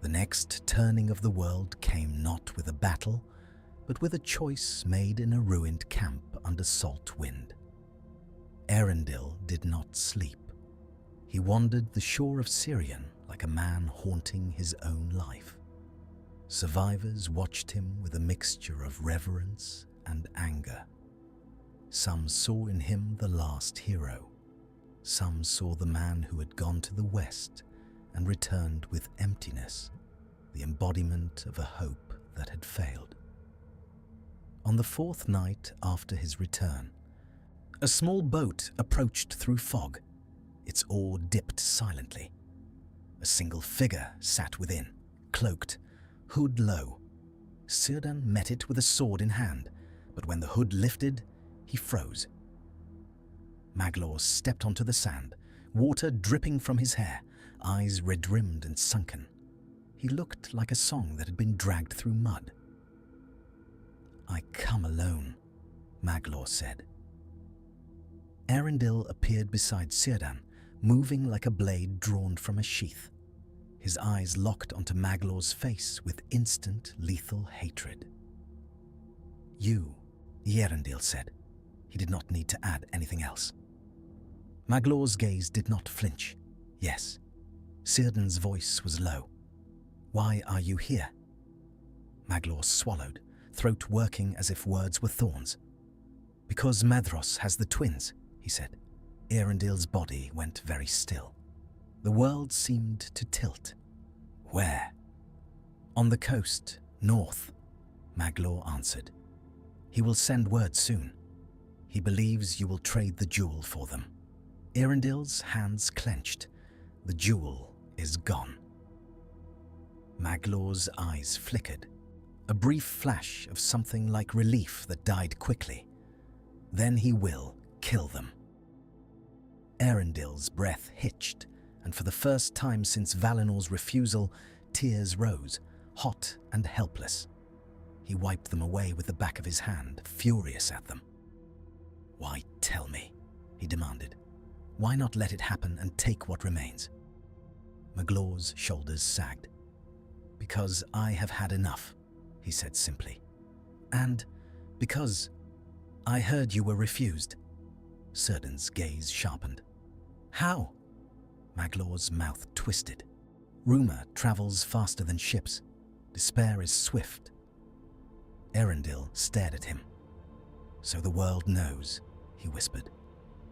The next turning of the world came not with a battle, but with a choice made in a ruined camp under salt wind. Eärendil did not sleep. He wandered the shore of Sirion like a man haunting his own life. Survivors watched him with a mixture of reverence and anger. Some saw in him the last hero. Some saw the man who had gone to the west and returned with emptiness, the embodiment of a hope that had failed. On the fourth night after his return, a small boat approached through fog. Its oar dipped silently. A single figure sat within, cloaked, hood low. Círdan met it with a sword in hand, but when the hood lifted, he froze. Maglor stepped onto the sand, water dripping from his hair, eyes red-rimmed and sunken. He looked like a song that had been dragged through mud. "I come alone," Maglor said. Eärendil appeared beside Círdan, moving like a blade drawn from a sheath. His eyes locked onto Maglor's face with instant, lethal hatred. "You," Eärendil said. He did not need to add anything else. Maglor's gaze did not flinch. "Yes." Círdan's voice was low. "Why are you here?" Maglor swallowed, throat working as if words were thorns. "Because Maedhros has the twins," he said. Eärendil's body went very still. The world seemed to tilt. "Where?" "On the coast, North, Maglor answered. He will send word soon. He believes you will trade the jewel for them. Eärendil's hands clenched. The jewel is gone. Maglor's eyes flickered, a brief flash of something like relief that died quickly. Then he will kill them. Eärendil's breath hitched, and for the first time since Valinor's refusal, tears rose, hot and helpless. He wiped them away with the back of his hand, furious at them. "Why tell me?" he demanded. "Why not let it happen and take what remains?" Maglor's shoulders sagged. "Because I have had enough," he said simply. "And because I heard you were refused." Círdan's gaze sharpened. "How?" Maglor's mouth twisted. "Rumor travels faster than ships. Despair is swift." Eärendil stared at him. "So the world knows," he whispered.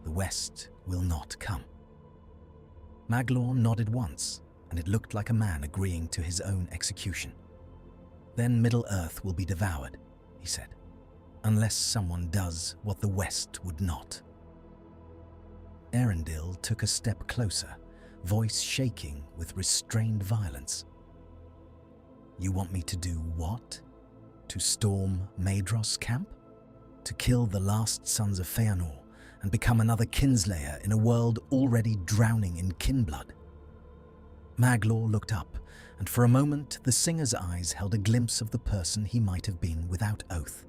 "The West will not come." Maglor nodded once, and it looked like a man agreeing to his own execution. "Then Middle-earth will be devoured," he said, "unless someone does what the West would not." Eärendil took a step closer, voice shaking with restrained violence. "You want me to do what? To storm Maedhros' camp? To kill the last sons of Feanor and become another kinslayer in a world already drowning in kinblood?" Maglor looked up, and for a moment the singer's eyes held a glimpse of the person he might have been without oath.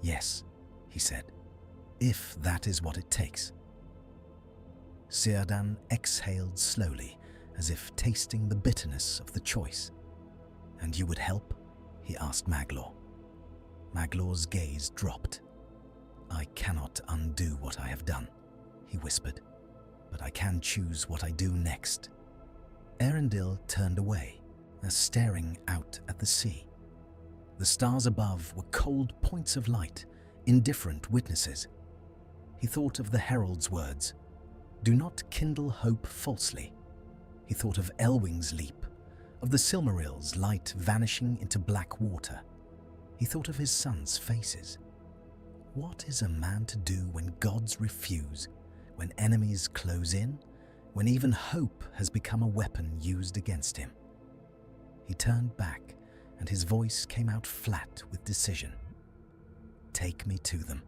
"Yes," he said, "if that is what it takes." Círdan exhaled slowly, as if tasting the bitterness of the choice. "And you would help?" he asked Maglor. Maglor's gaze dropped. "I cannot undo what I have done," he whispered, "but I can choose what I do next." Eärendil turned away, as staring out at the sea. The stars above were cold points of light, indifferent witnesses. He thought of the herald's words, "Do not kindle hope falsely." He thought of Elwing's leap, of the Silmaril's light vanishing into black water. He thought of his sons' faces. What is a man to do when gods refuse, when enemies close in, when even hope has become a weapon used against him? He turned back, and his voice came out flat with decision. "Take me to them."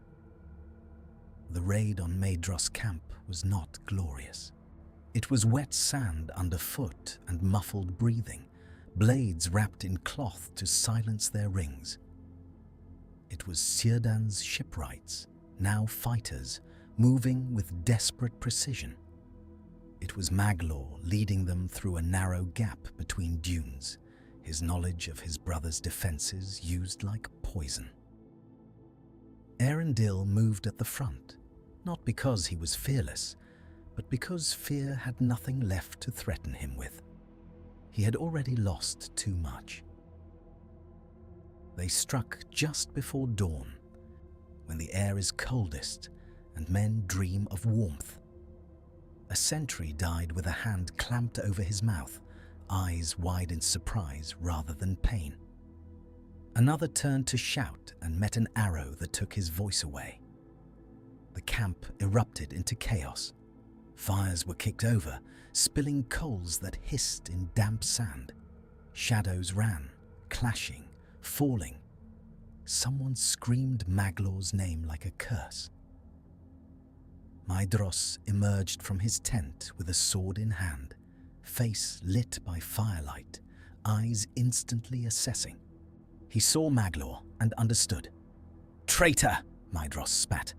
The raid on Maedhros' camp was not glorious. It was wet sand underfoot and muffled breathing, blades wrapped in cloth to silence their rings. It was Círdan's shipwrights, now fighters, moving with desperate precision. It was Maglor leading them through a narrow gap between dunes, his knowledge of his brother's defenses used like poison. Eärendil moved at the front, not because he was fearless, but because fear had nothing left to threaten him with. He had already lost too much. They struck just before dawn, when the air is coldest and men dream of warmth. A sentry died with a hand clamped over his mouth, eyes wide in surprise rather than pain. Another turned to shout and met an arrow that took his voice away. The camp erupted into chaos. Fires were kicked over, spilling coals that hissed in damp sand. Shadows ran, clashing, falling. Someone screamed Maglor's name like a curse. Maedhros emerged from his tent with a sword in hand, face lit by firelight, eyes instantly assessing. He saw Maglor and understood. "Traitor!" Maedhros spat.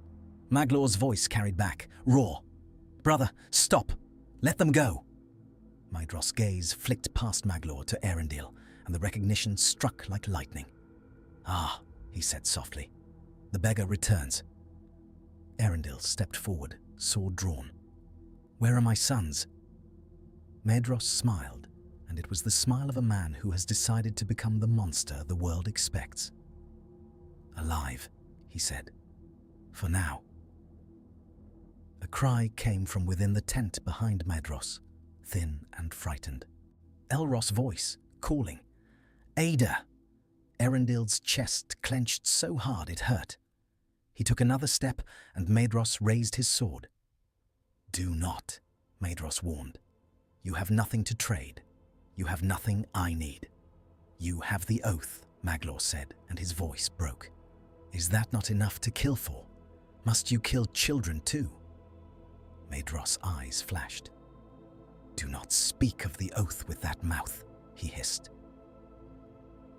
Maglor's voice carried back, raw. "Brother, stop! Let them go!" Maedhros' gaze flicked past Maglor to Eärendil, and the recognition struck like lightning. "Ah," he said softly. "The beggar returns." Eärendil stepped forward, sword drawn. "Where are my sons?" Maedhros smiled, and it was the smile of a man who has decided to become the monster the world expects. "Alive," he said. "For now." A cry came from within the tent behind Maedhros, thin and frightened. Elros' voice, calling. "Ada!" Eärendil's chest clenched so hard it hurt. He took another step, and Maedhros raised his sword. "Do not," Maedhros warned. "You have nothing to trade. You have nothing I need." "You have the oath," Maglor said, and his voice broke. "Is that not enough to kill for? Must you kill children too?" Maedhros' eyes flashed. "Do not speak of the oath with that mouth," he hissed.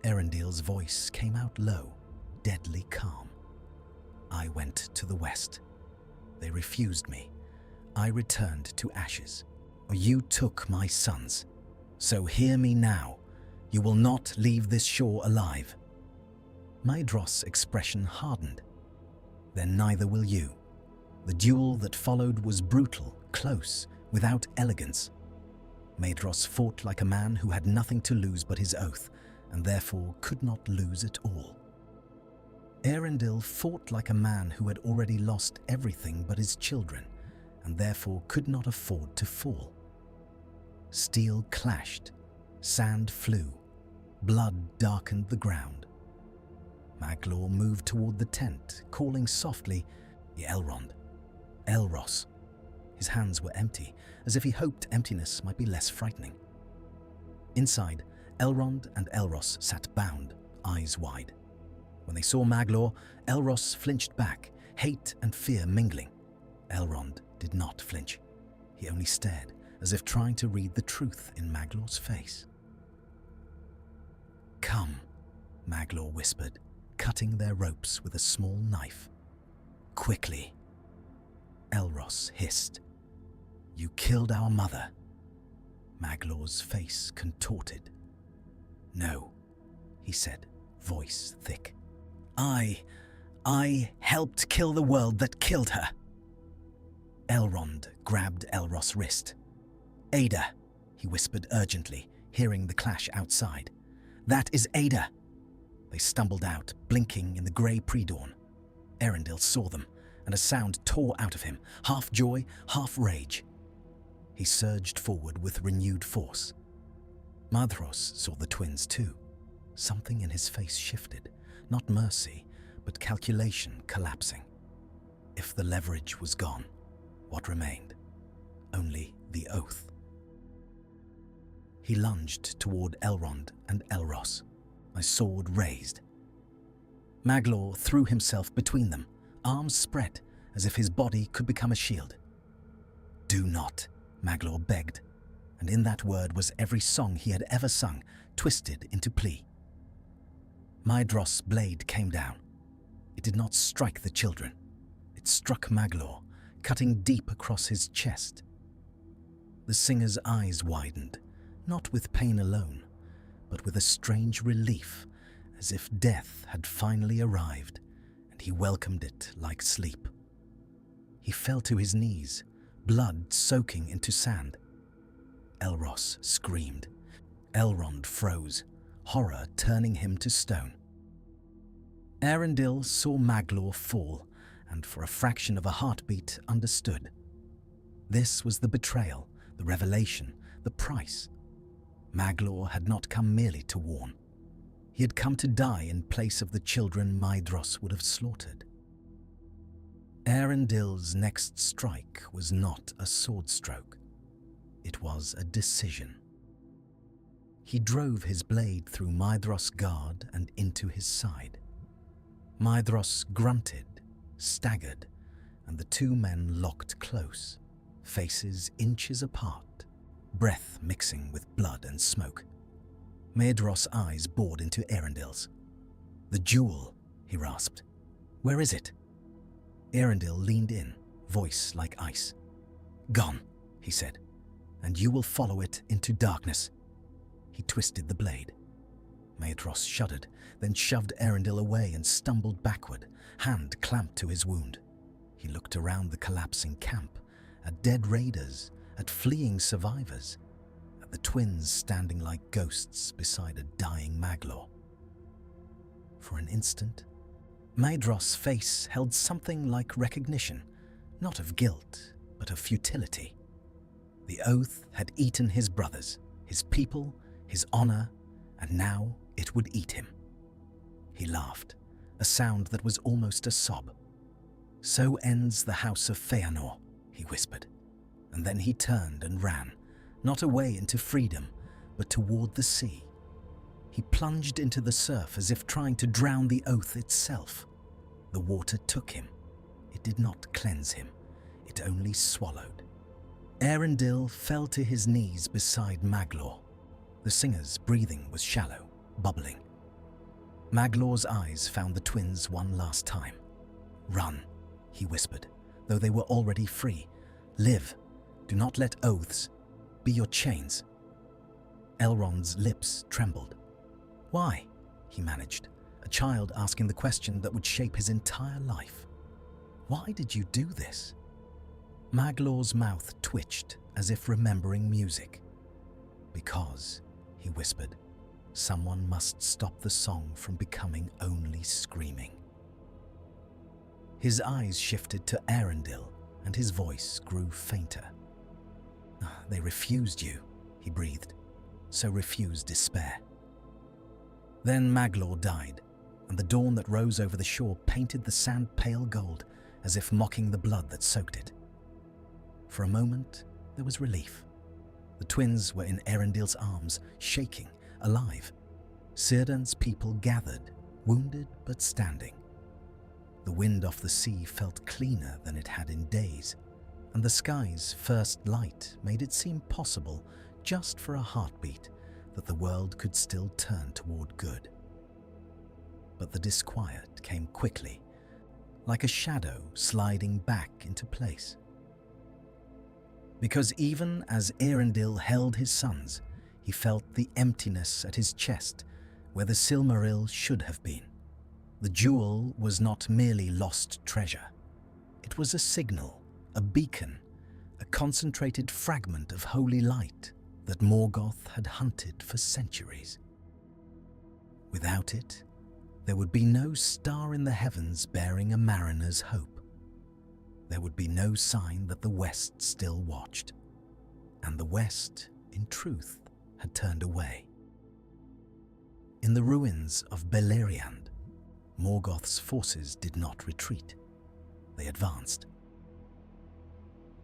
Eärendil's voice came out low, deadly calm. "I went to the west. They refused me. I returned to ashes. You took my sons. So hear me now. You will not leave this shore alive." Maedhros' expression hardened. "Then neither will you. The duel that followed was brutal, close, without elegance. Maedhros fought like a man who had nothing to lose but his oath, and therefore could not lose at all. Eärendil fought like a man who had already lost everything but his children, and therefore could not afford to fall. Steel clashed, sand flew, blood darkened the ground. Maglor moved toward the tent, calling softly, "Elrond, Elros." His hands were empty, as if he hoped emptiness might be less frightening. Inside, Elrond and Elros sat bound, eyes wide. When they saw Maglor, Elros flinched back, hate and fear mingling. Elrond did not flinch. He only stared, as if trying to read the truth in Maglor's face. "Come," Maglor whispered, cutting their ropes with a small knife. "Quickly." Elros hissed. "You killed our mother." Maglor's face contorted. "No," he said, voice thick. I helped kill the world that killed her." Elrond grabbed Elros' wrist. "Ada," he whispered urgently, hearing the clash outside. "That is Ada." They stumbled out, blinking in the grey pre-dawn. Eärendil saw them, and a sound tore out of him, half joy, half rage. He surged forward with renewed force. Maedhros saw the twins too. Something in his face shifted, not mercy, but calculation collapsing. If the leverage was gone, what remained? Only the oath. He lunged toward Elrond and Elros, my sword raised. Maglor threw himself between them, arms spread, as if his body could become a shield. "Do not," Maglor begged, and in that word was every song he had ever sung, twisted into plea. Maedhros' blade came down. It did not strike the children. It struck Maglor, cutting deep across his chest. The singer's eyes widened, not with pain alone, but with a strange relief, as if death had finally arrived, and he welcomed it like sleep. He fell to his knees, blood soaking into sand. Elros screamed. Elrond froze, horror turning him to stone. Eärendil saw Maglor fall, and for a fraction of a heartbeat understood. This was the betrayal, the revelation, the price. Maglor had not come merely to warn. He had come to die in place of the children Maedhros would have slaughtered. Eärendil's next strike was not a sword stroke. It was a decision. He drove his blade through Maedhros' guard and into his side. Maedhros grunted, staggered, and the two men locked close, faces inches apart, breath mixing with blood and smoke. Maedhros' eyes bored into Eärendil's. "The jewel," he rasped. "Where is it?" Eärendil leaned in, voice like ice. "Gone," he said, "and you will follow it into darkness." He twisted the blade. Maedhros shuddered, then shoved Eärendil away and stumbled backward, hand clamped to his wound. He looked around the collapsing camp, at dead raiders, at fleeing survivors, at the twins standing like ghosts beside a dying Maglor. For an instant, Maedhros' face held something like recognition, not of guilt, but of futility. The oath had eaten his brothers, his people, his honor, and now it would eat him. he laughed, a sound that was almost a sob. "So ends the house of Feanor," he whispered, and then he turned and ran, not away into freedom, but toward the sea. He plunged into the surf as if trying to drown the oath itself. The water took him. It did not cleanse him. It only swallowed. Eärendil fell to his knees beside Maglor. The singer's breathing was shallow, bubbling. Maglor's eyes found the twins one last time. "Run," he whispered, though they were already free. "Live. Do not let oaths be your chains." Elrond's lips trembled. "Why?" he managed, a child asking the question that would shape his entire life. "Why did you do this?" Maglor's mouth twitched as if remembering music. "Because," he whispered, "someone must stop the song from becoming only screaming." His eyes shifted to Eärendil, and his voice grew fainter. "They refused you," he breathed, "so refuse despair." Then Maglor died, and the dawn that rose over the shore painted the sand pale gold, as if mocking the blood that soaked it. For a moment, there was relief. The twins were in Eärendil's arms, shaking, alive. Círdan's people gathered, wounded but standing. The wind off the sea felt cleaner than it had in days, and the sky's first light made it seem possible, just for a heartbeat, that the world could still turn toward good. But the disquiet came quickly, like a shadow sliding back into place. Because even as Eärendil held his sons, he felt the emptiness at his chest where the Silmaril should have been. The jewel was not merely lost treasure. It was a signal, a beacon, a concentrated fragment of holy light that Morgoth had hunted for centuries. Without it, there would be no star in the heavens bearing a mariner's hope. There would be no sign that the West still watched. And the West, in truth, had turned away. In the ruins of Beleriand, Morgoth's forces did not retreat. They advanced.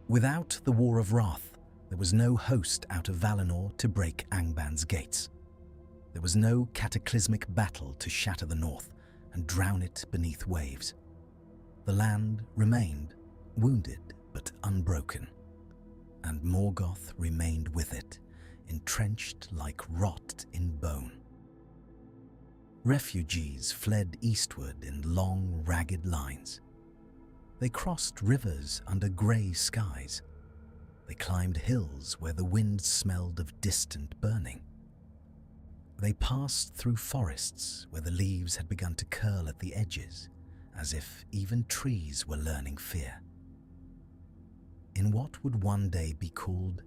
Without the War of Wrath, there was no host out of Valinor to break Angban's gates. There was no cataclysmic battle to shatter the north and drown it beneath waves. The land remained, wounded but unbroken, and Morgoth remained with it, entrenched like rot in bone. Refugees fled eastward in long, ragged lines. They crossed rivers under grey skies. They climbed hills where the wind smelled of distant burning. They passed through forests where the leaves had begun to curl at the edges, as if even trees were learning fear. In what would one day be called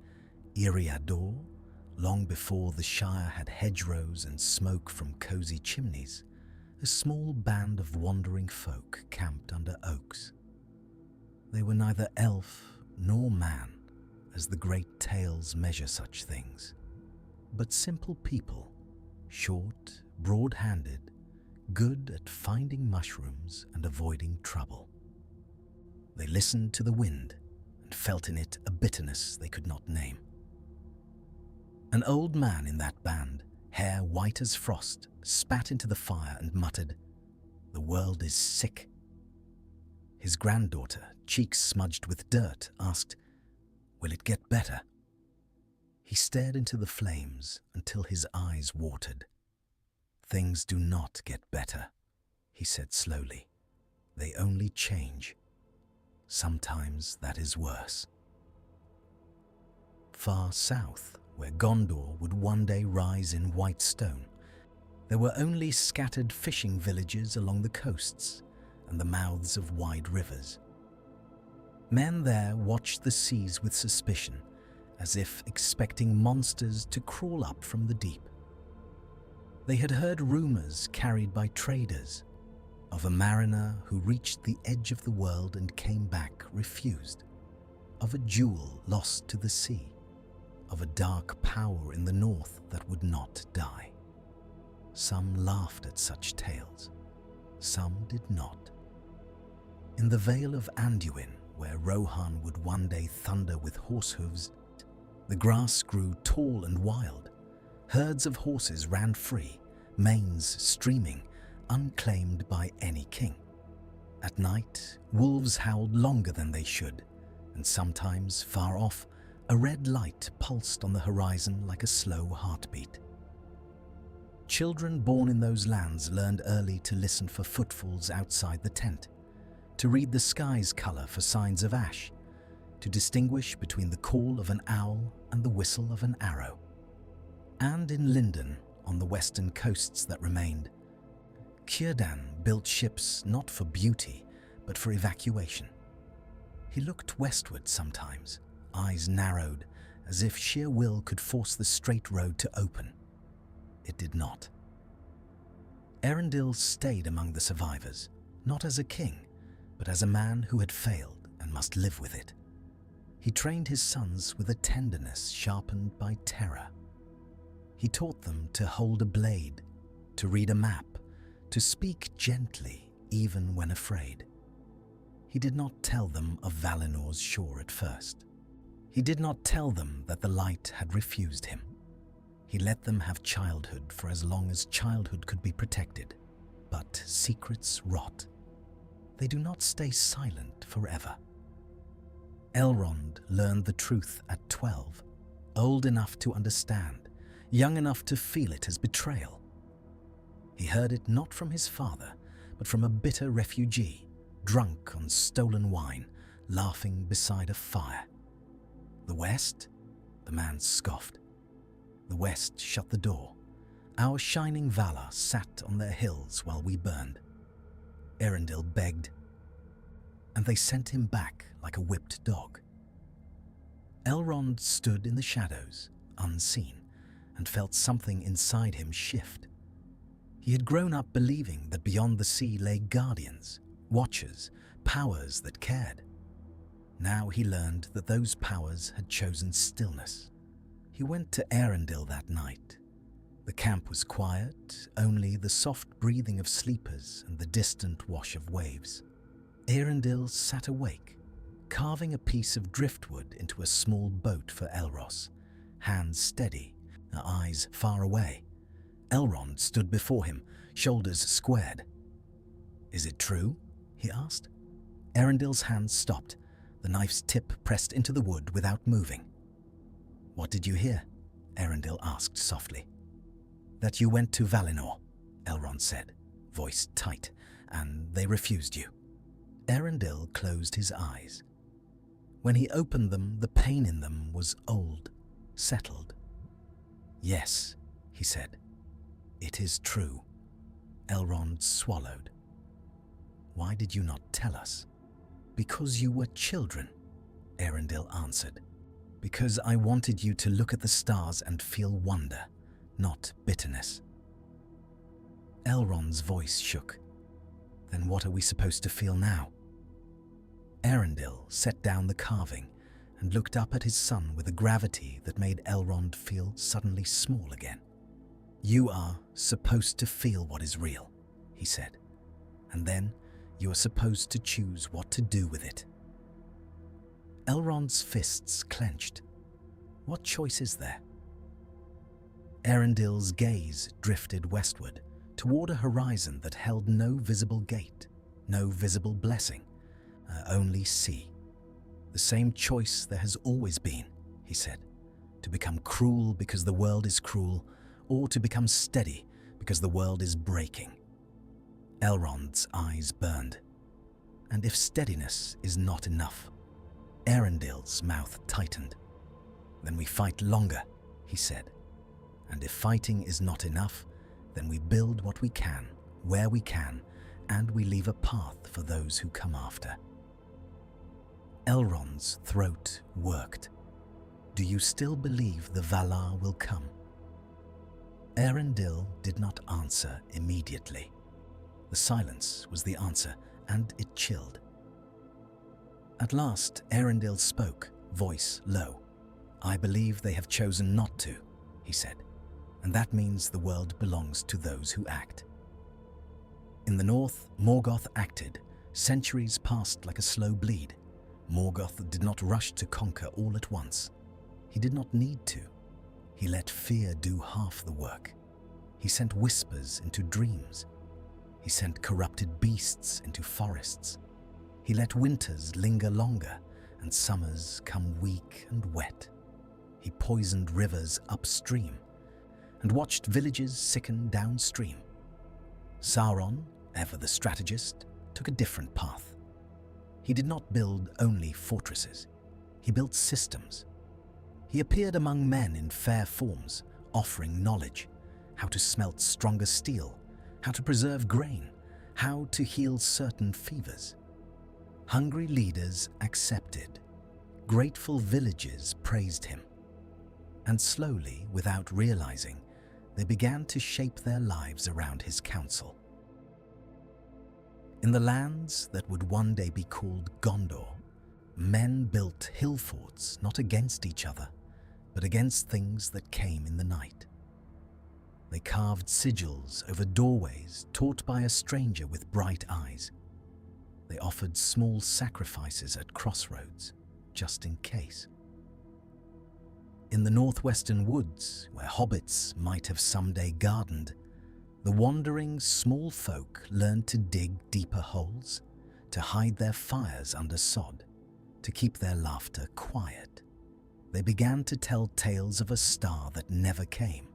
Eärendil, long before the Shire had hedgerows and smoke from cosy chimneys, a small band of wandering folk camped under oaks. They were neither elf nor man, as the great tales measure such things, but simple people, short, broad-handed, good at finding mushrooms and avoiding trouble. They listened to the wind and felt in it a bitterness they could not name. An old man in that band, hair white as frost, spat into the fire and muttered, "The world is sick." His granddaughter, cheeks smudged with dirt, asked, "Will it get better?" He stared into the flames until his eyes watered. "Things do not get better," he said slowly. "They only change. Sometimes that is worse." Far south, where Gondor would one day rise in white stone, there were only scattered fishing villages along the coasts and the mouths of wide rivers. Men there watched the seas with suspicion, as if expecting monsters to crawl up from the deep. They had heard rumors carried by traders of a mariner who reached the edge of the world and came back refused, of a jewel lost to the sea, of a dark power in the north that would not die. Some laughed at such tales, some did not. In the Vale of Anduin, where Rohan would one day thunder with horse hooves, the grass grew tall and wild. Herds of horses ran free, manes streaming, unclaimed by any king. At night, wolves howled longer than they should, and sometimes, far off, a red light pulsed on the horizon like a slow heartbeat. Children born in those lands learned early to listen for footfalls outside the tent, to read the sky's color for signs of ash, to distinguish between the call of an owl and the whistle of an arrow. And in Lindon, on the western coasts that remained, Círdan built ships not for beauty, but for evacuation. He looked westward sometimes, eyes narrowed, as if sheer will could force the straight road to open. It did not. Eärendil stayed among the survivors, not as a king, but as a man who had failed and must live with it. He trained his sons with a tenderness sharpened by terror. He taught them to hold a blade, to read a map, to speak gently even when afraid. He did not tell them of Valinor's shore at first. He did not tell them that the light had refused him. He let them have childhood for as long as childhood could be protected. But secrets rot. They do not stay silent forever. Elrond learned the truth at 12, old enough to understand, young enough to feel it as betrayal. He heard it not from his father, but from a bitter refugee, drunk on stolen wine, laughing beside a fire. The West? The man scoffed. The West shut the door. Our shining Valar sat on their hills while we burned. Eärendil begged, and they sent him back like a whipped dog. Elrond stood in the shadows, unseen, and felt something inside him shift. He had grown up believing that beyond the sea lay guardians, watchers, powers that cared. Now he learned that those powers had chosen stillness. He went to Eärendil that night. The camp was quiet, only the soft breathing of sleepers and the distant wash of waves. Eärendil sat awake, carving a piece of driftwood into a small boat for Elros, hands steady, eyes far away. Elrond stood before him, shoulders squared. "Is it true?" he asked. Eärendil's hand stopped, the knife's tip pressed into the wood without moving. "What did you hear?" Eärendil asked softly. "That you went to Valinor," Elrond said, voice tight, "and they refused you." Eärendil closed his eyes. When he opened them, the pain in them was old, settled. "Yes," he said, "it is true." Elrond swallowed. "Why did you not tell us?" "Because you were children," Eärendil answered. "Because I wanted you to look at the stars and feel wonder, not bitterness." Elrond's voice shook. "Then what are we supposed to feel now?" Eärendil set down the carving and looked up at his son with a gravity that made Elrond feel suddenly small again. "You are supposed to feel what is real," he said, "and then you are supposed to choose what to do with it." Elrond's fists clenched. What choice is there? Eärendil's gaze drifted westward, toward a horizon that held no visible gate, no visible blessing, only sea. "The same choice there has always been," he said, "to become cruel because the world is cruel, or to become steady because the world is breaking." Elrond's eyes burned. "And if steadiness is not enough?" Eärendil's mouth tightened. "Then we fight longer," he said. "And if fighting is not enough, then we build what we can, where we can, and we leave a path for those who come after." Elrond's throat worked. "Do you still believe the Valar will come?" Eärendil did not answer immediately. The silence was the answer, and it chilled. At last, Eärendil spoke, voice low. "I believe they have chosen not to," he said, "and that means the world belongs to those who act." In the north, Morgoth acted. Centuries passed like a slow bleed. Morgoth did not rush to conquer all at once. He did not need to. He let fear do half the work. He sent whispers into dreams. He sent corrupted beasts into forests. He let winters linger longer and summers come weak and wet. He poisoned rivers upstream and watched villages sicken downstream. Sauron, ever the strategist, took a different path. He did not build only fortresses. He built systems. He appeared among men in fair forms, offering knowledge, how to smelt stronger steel, how to preserve grain, how to heal certain fevers. Hungry leaders accepted. Grateful villages praised him. And slowly, without realizing, they began to shape their lives around his counsel. In the lands that would one day be called Gondor, men built hill forts not against each other, but against things that came in the night. They carved sigils over doorways taught by a stranger with bright eyes. They offered small sacrifices at crossroads, just in case. In the northwestern woods, where hobbits might have someday gardened, the wandering small folk learned to dig deeper holes, to hide their fires under sod, to keep their laughter quiet. They began to tell tales of a star that never came,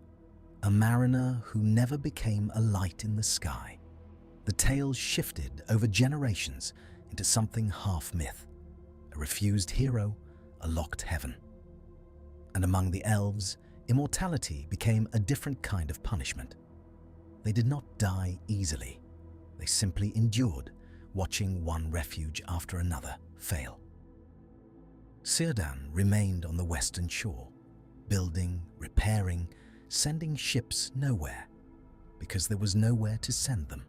a mariner who never became a light in the sky. The tales shifted over generations into something half myth, a refused hero, a locked heaven. And among the elves, immortality became a different kind of punishment. They did not die easily. They simply endured, watching one refuge after another fail. Círdan remained on the western shore, building, repairing, sending ships nowhere, because there was nowhere to send them.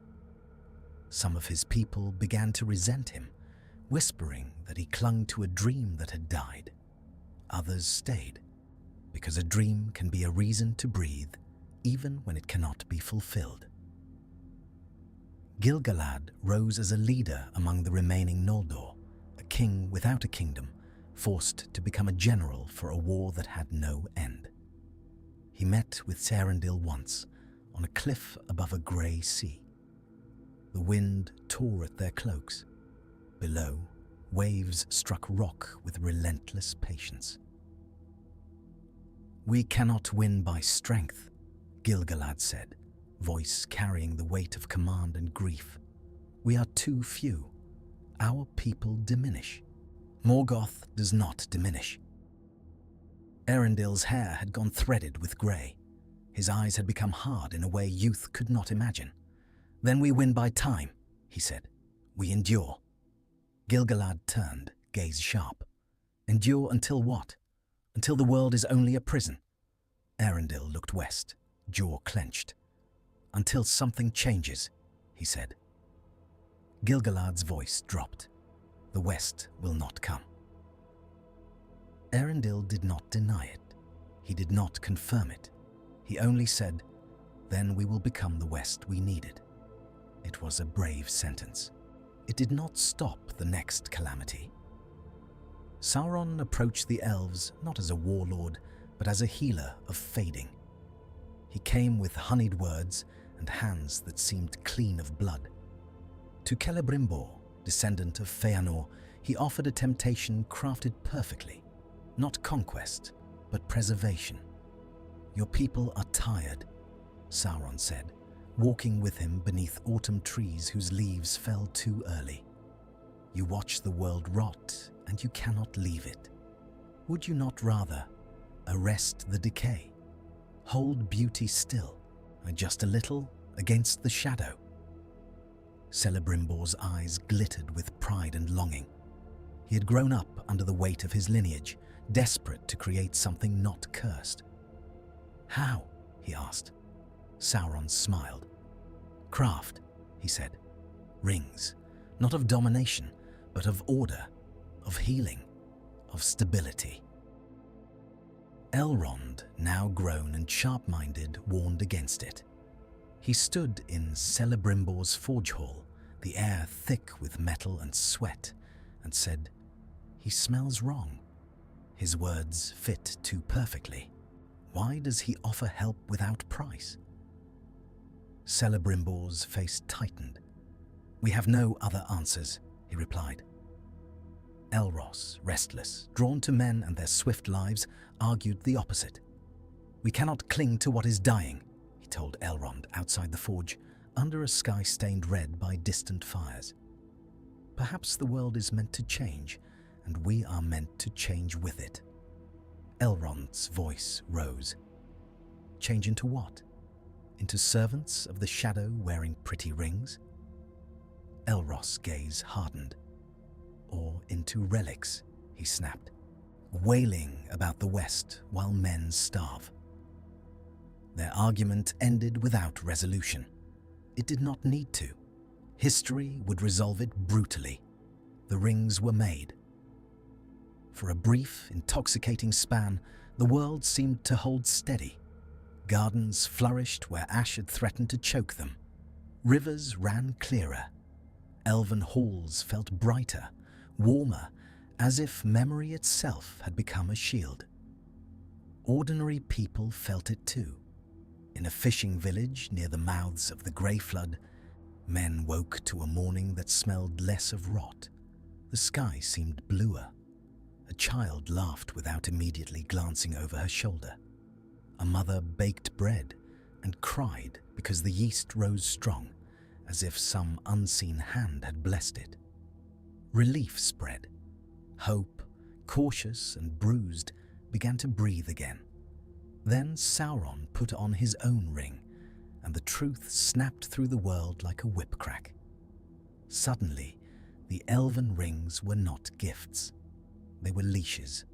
Some of his people began to resent him, whispering that he clung to a dream that had died. Others stayed, because a dream can be a reason to breathe, even when it cannot be fulfilled. Gil-galad rose as a leader among the remaining Noldor, a king without a kingdom, forced to become a general for a war that had no end. He met with Eärendil once, on a cliff above a grey sea. The wind tore at their cloaks. Below, waves struck rock with relentless patience. "We cannot win by strength," Gil-galad said, voice carrying the weight of command and grief. "We are too few. Our people diminish. Morgoth does not diminish." Eärendil's hair had gone threaded with grey. His eyes had become hard in a way youth could not imagine. "Then we win by time," he said. "We endure." Gil-galad turned, gaze sharp. "Endure until what? Until the world is only a prison?" Eärendil looked west, jaw clenched. "Until something changes," he said. Gil-galad's voice dropped. "The West will not come." Eärendil did not deny it. He did not confirm it. He only said, "Then we will become the West we needed." It was a brave sentence. It did not stop the next calamity. Sauron approached the elves not as a warlord, but as a healer of fading. He came with honeyed words and hands that seemed clean of blood. To Celebrimbor, descendant of Feanor, he offered a temptation crafted perfectly. Not conquest, but preservation. "Your people are tired," Sauron said, walking with him beneath autumn trees whose leaves fell too early. "You watch the world rot, and you cannot leave it. Would you not rather arrest the decay, hold beauty still, adjust a little against the shadow?" Celebrimbor's eyes glittered with pride and longing. He had grown up under the weight of his lineage, desperate to create something not cursed. "How?" he asked. Sauron smiled. "Craft," he said. "Rings, not of domination, but of order, of healing, of stability." Elrond, now grown and sharp-minded, warned against it. He stood in Celebrimbor's forge hall, the air thick with metal and sweat, and said, "He smells wrong." His words fit too perfectly. Why does he offer help without price? Celebrimbor's face tightened. "We have no other answers," he replied. Elros, restless, drawn to men and their swift lives, argued the opposite. "We cannot cling to what is dying," he told Elrond outside the forge, under a sky stained red by distant fires. "Perhaps the world is meant to change, and we are meant to change with it." Elrond's voice rose. "Change into what? Into servants of the shadow wearing pretty rings?" Elros' gaze hardened. "Or into relics," he snapped, "wailing about the West while men starve." Their argument ended without resolution. It did not need to. History would resolve it brutally. The rings were made. For a brief, intoxicating span, the world seemed to hold steady. Gardens flourished where ash had threatened to choke them. Rivers ran clearer. Elven halls felt brighter, warmer, as if memory itself had become a shield. Ordinary people felt it too. In a fishing village near the mouths of the Grey Flood, men woke to a morning that smelled less of rot. The sky seemed bluer. A child laughed without immediately glancing over her shoulder. A mother baked bread and cried because the yeast rose strong, as if some unseen hand had blessed it. Relief spread. Hope, cautious and bruised, began to breathe again. Then Sauron put on his own ring, and the truth snapped through the world like a whip crack. Suddenly, the elven rings were not gifts. They were leashes.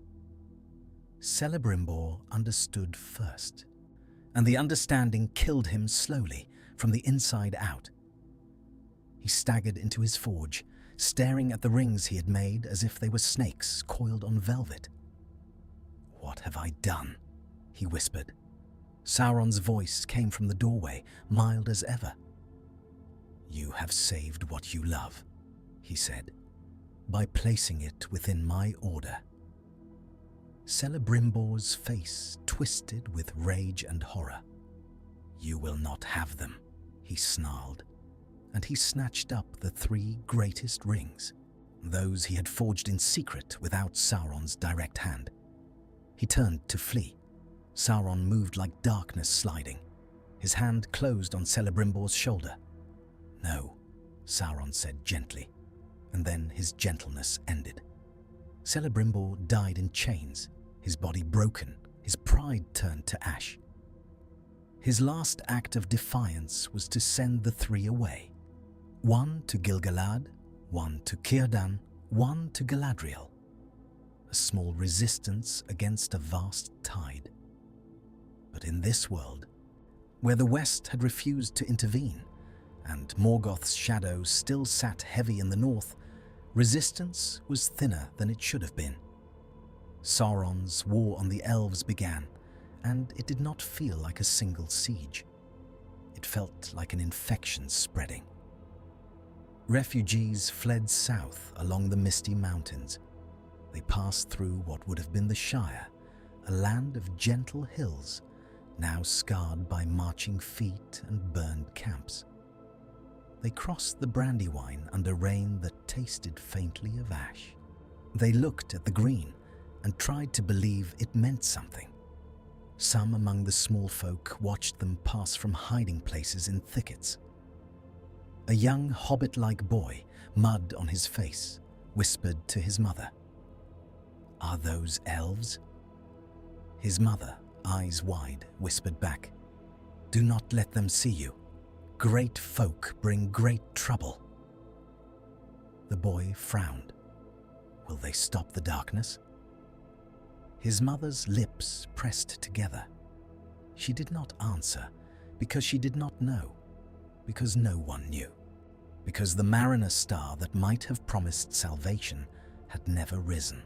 Celebrimbor understood first, and the understanding killed him slowly, from the inside out. He staggered into his forge, staring at the rings he had made as if they were snakes coiled on velvet. "What have I done?" he whispered. Sauron's voice came from the doorway, mild as ever. "You have saved what you love," he said, "by placing it within my order." Celebrimbor's face twisted with rage and horror. "You will not have them," he snarled, and he snatched up the 3 greatest rings, those he had forged in secret without Sauron's direct hand. He turned to flee. Sauron moved like darkness sliding. His hand closed on Celebrimbor's shoulder. "No," Sauron said gently, and then his gentleness ended. Celebrimbor died in chains, his body broken, his pride turned to ash. His last act of defiance was to send the 3 away. 1 to Gil-galad, 1 to Círdan, 1 to Galadriel. A small resistance against a vast tide. But in this world, where the West had refused to intervene, and Morgoth's shadow still sat heavy in the north, resistance was thinner than it should have been. Sauron's war on the elves began, and it did not feel like a single siege. It felt like an infection spreading. Refugees fled south along the misty mountains. They passed through what would have been the Shire, a land of gentle hills, now scarred by marching feet and burned camps. They crossed the Brandywine under rain that tasted faintly of ash. They looked at the green and tried to believe it meant something. Some among the small folk watched them pass from hiding places in thickets. A young hobbit-like boy, mud on his face, whispered to his mother, "Are those elves?" His mother, eyes wide, whispered back, "Do not let them see you. Great folk bring great trouble." The boy frowned. Will they stop the darkness? His mother's lips pressed together. She did not answer, because she did not know, because no one knew, because the mariner star that might have promised salvation had never risen.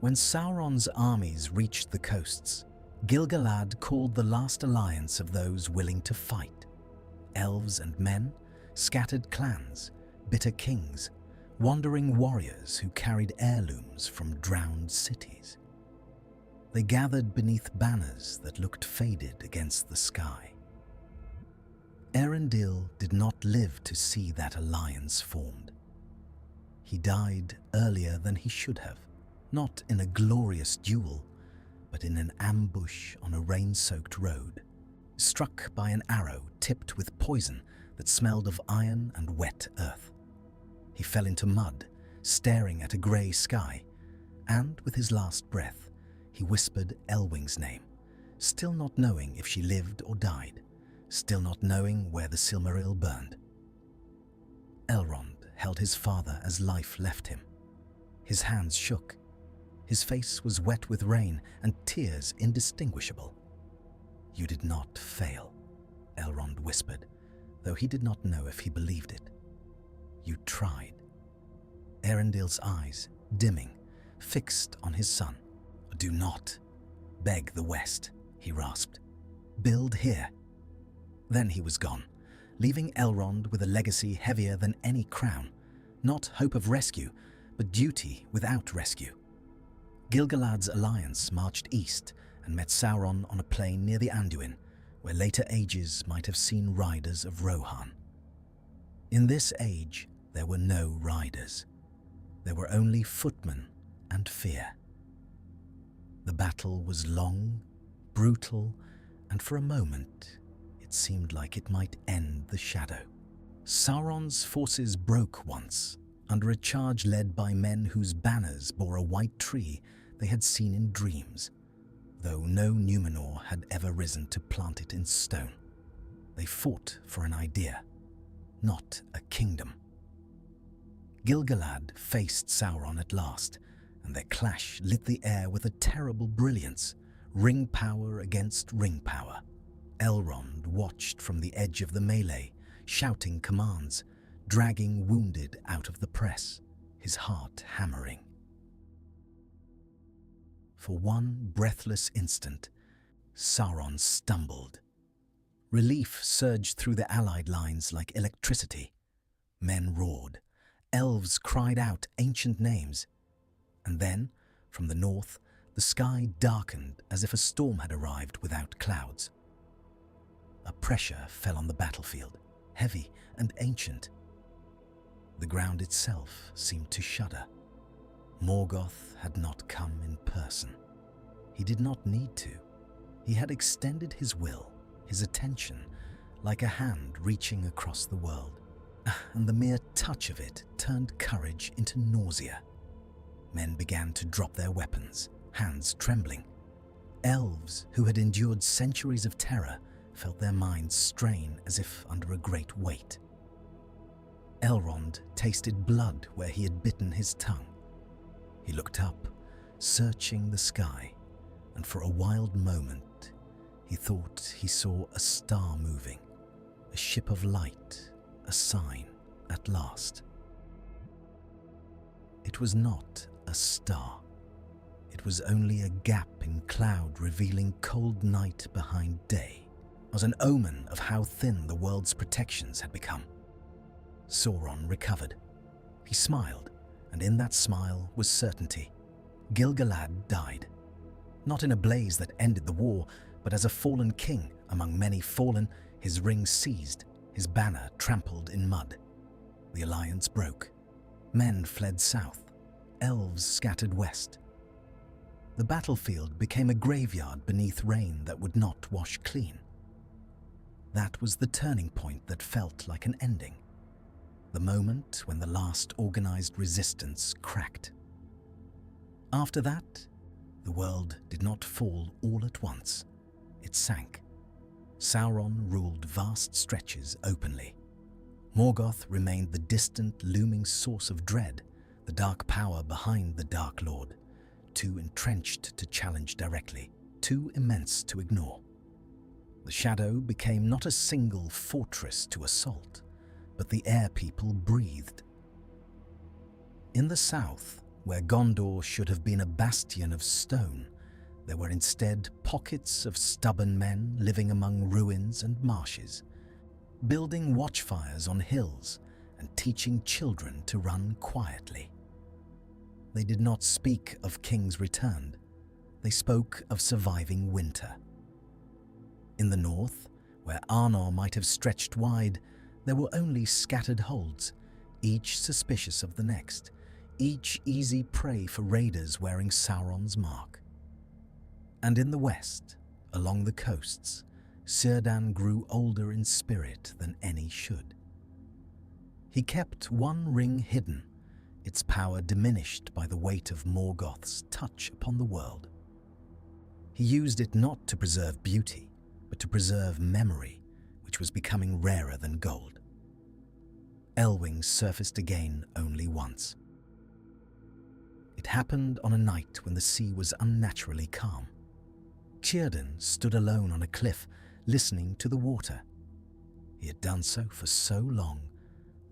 When Sauron's armies reached the coasts, Gil-galad called the last alliance of those willing to fight. Elves and men, scattered clans, bitter kings, wandering warriors who carried heirlooms from drowned cities. They gathered beneath banners that looked faded against the sky. Eärendil did not live to see that alliance formed. He died earlier than he should have, not in a glorious duel, but in an ambush on a rain-soaked road, struck by an arrow tipped with poison that smelled of iron and wet earth. He fell into mud, staring at a grey sky, and with his last breath, he whispered Elwing's name, still not knowing if she lived or died, still not knowing where the Silmaril burned. Elrond held his father as life left him. His hands shook. His face was wet with rain and tears indistinguishable. "You did not fail," Elrond whispered, though he did not know if he believed it. "You tried." Eärendil's eyes, dimming, fixed on his son. "Do not beg the West," he rasped. "Build here." Then he was gone, leaving Elrond with a legacy heavier than any crown, not hope of rescue, but duty without rescue. Gil-galad's alliance marched east and met Sauron on a plain near the Anduin, where later ages might have seen riders of Rohan. In this age, there were no riders. There were only footmen and fear. The battle was long, brutal, and for a moment, it seemed like it might end the shadow. Sauron's forces broke once, under a charge led by men whose banners bore a white tree they had seen in dreams, though no Numenor had ever risen to plant it in stone. They fought for an idea, not a kingdom. Gil-galad faced Sauron at last, and their clash lit the air with a terrible brilliance, ring power against ring power. Elrond watched from the edge of the melee, shouting commands, dragging wounded out of the press, his heart hammering. For one breathless instant, Sauron stumbled. Relief surged through the allied lines like electricity. Men roared. Elves cried out ancient names. And then, from the north, the sky darkened as if a storm had arrived without clouds. A pressure fell on the battlefield, heavy and ancient. The ground itself seemed to shudder. Morgoth had not come in person. He did not need to. He had extended his will, his attention, like a hand reaching across the world. And the mere touch of it turned courage into nausea. Men began to drop their weapons, hands trembling. Elves, who had endured centuries of terror, felt their minds strain as if under a great weight. Elrond tasted blood where he had bitten his tongue. He looked up, searching the sky, and for a wild moment he thought he saw a star moving, a ship of light, a sign at last. It was not a star. It was only a gap in cloud revealing cold night behind day. It was an omen of how thin the world's protections had become. Sauron recovered. He smiled, and in that smile was certainty. Gil-galad died. Not in a blaze that ended the war, but as a fallen king among many fallen, his ring seized, his banner trampled in mud. The alliance broke. Men fled south. Elves scattered west. The battlefield became a graveyard beneath rain that would not wash clean. That was the turning point that felt like an ending. The moment when the last organized resistance cracked. After that, the world did not fall all at once. It sank. Sauron ruled vast stretches openly. Morgoth remained the distant, looming source of dread, the dark power behind the Dark Lord, too entrenched to challenge directly, too immense to ignore. The shadow became not a single fortress to assault, but the air people breathed. In the south, where Gondor should have been a bastion of stone, There were instead pockets of stubborn men living among ruins and marshes, building watchfires on hills and teaching children to run quietly. They did not speak of kings returned. They spoke of surviving winter. In the north, where Arnor might have stretched wide, there were only scattered holds, each suspicious of the next, each easy prey for raiders wearing Sauron's mark. And in the west, along the coasts, Círdan grew older in spirit than any should. He kept one ring hidden, its power diminished by the weight of Morgoth's touch upon the world. He used it not to preserve beauty, but to preserve memory, which was becoming rarer than gold. Elwing surfaced again only once. It happened on a night when the sea was unnaturally calm. Círdan stood alone on a cliff, listening to the water. He had done so for so long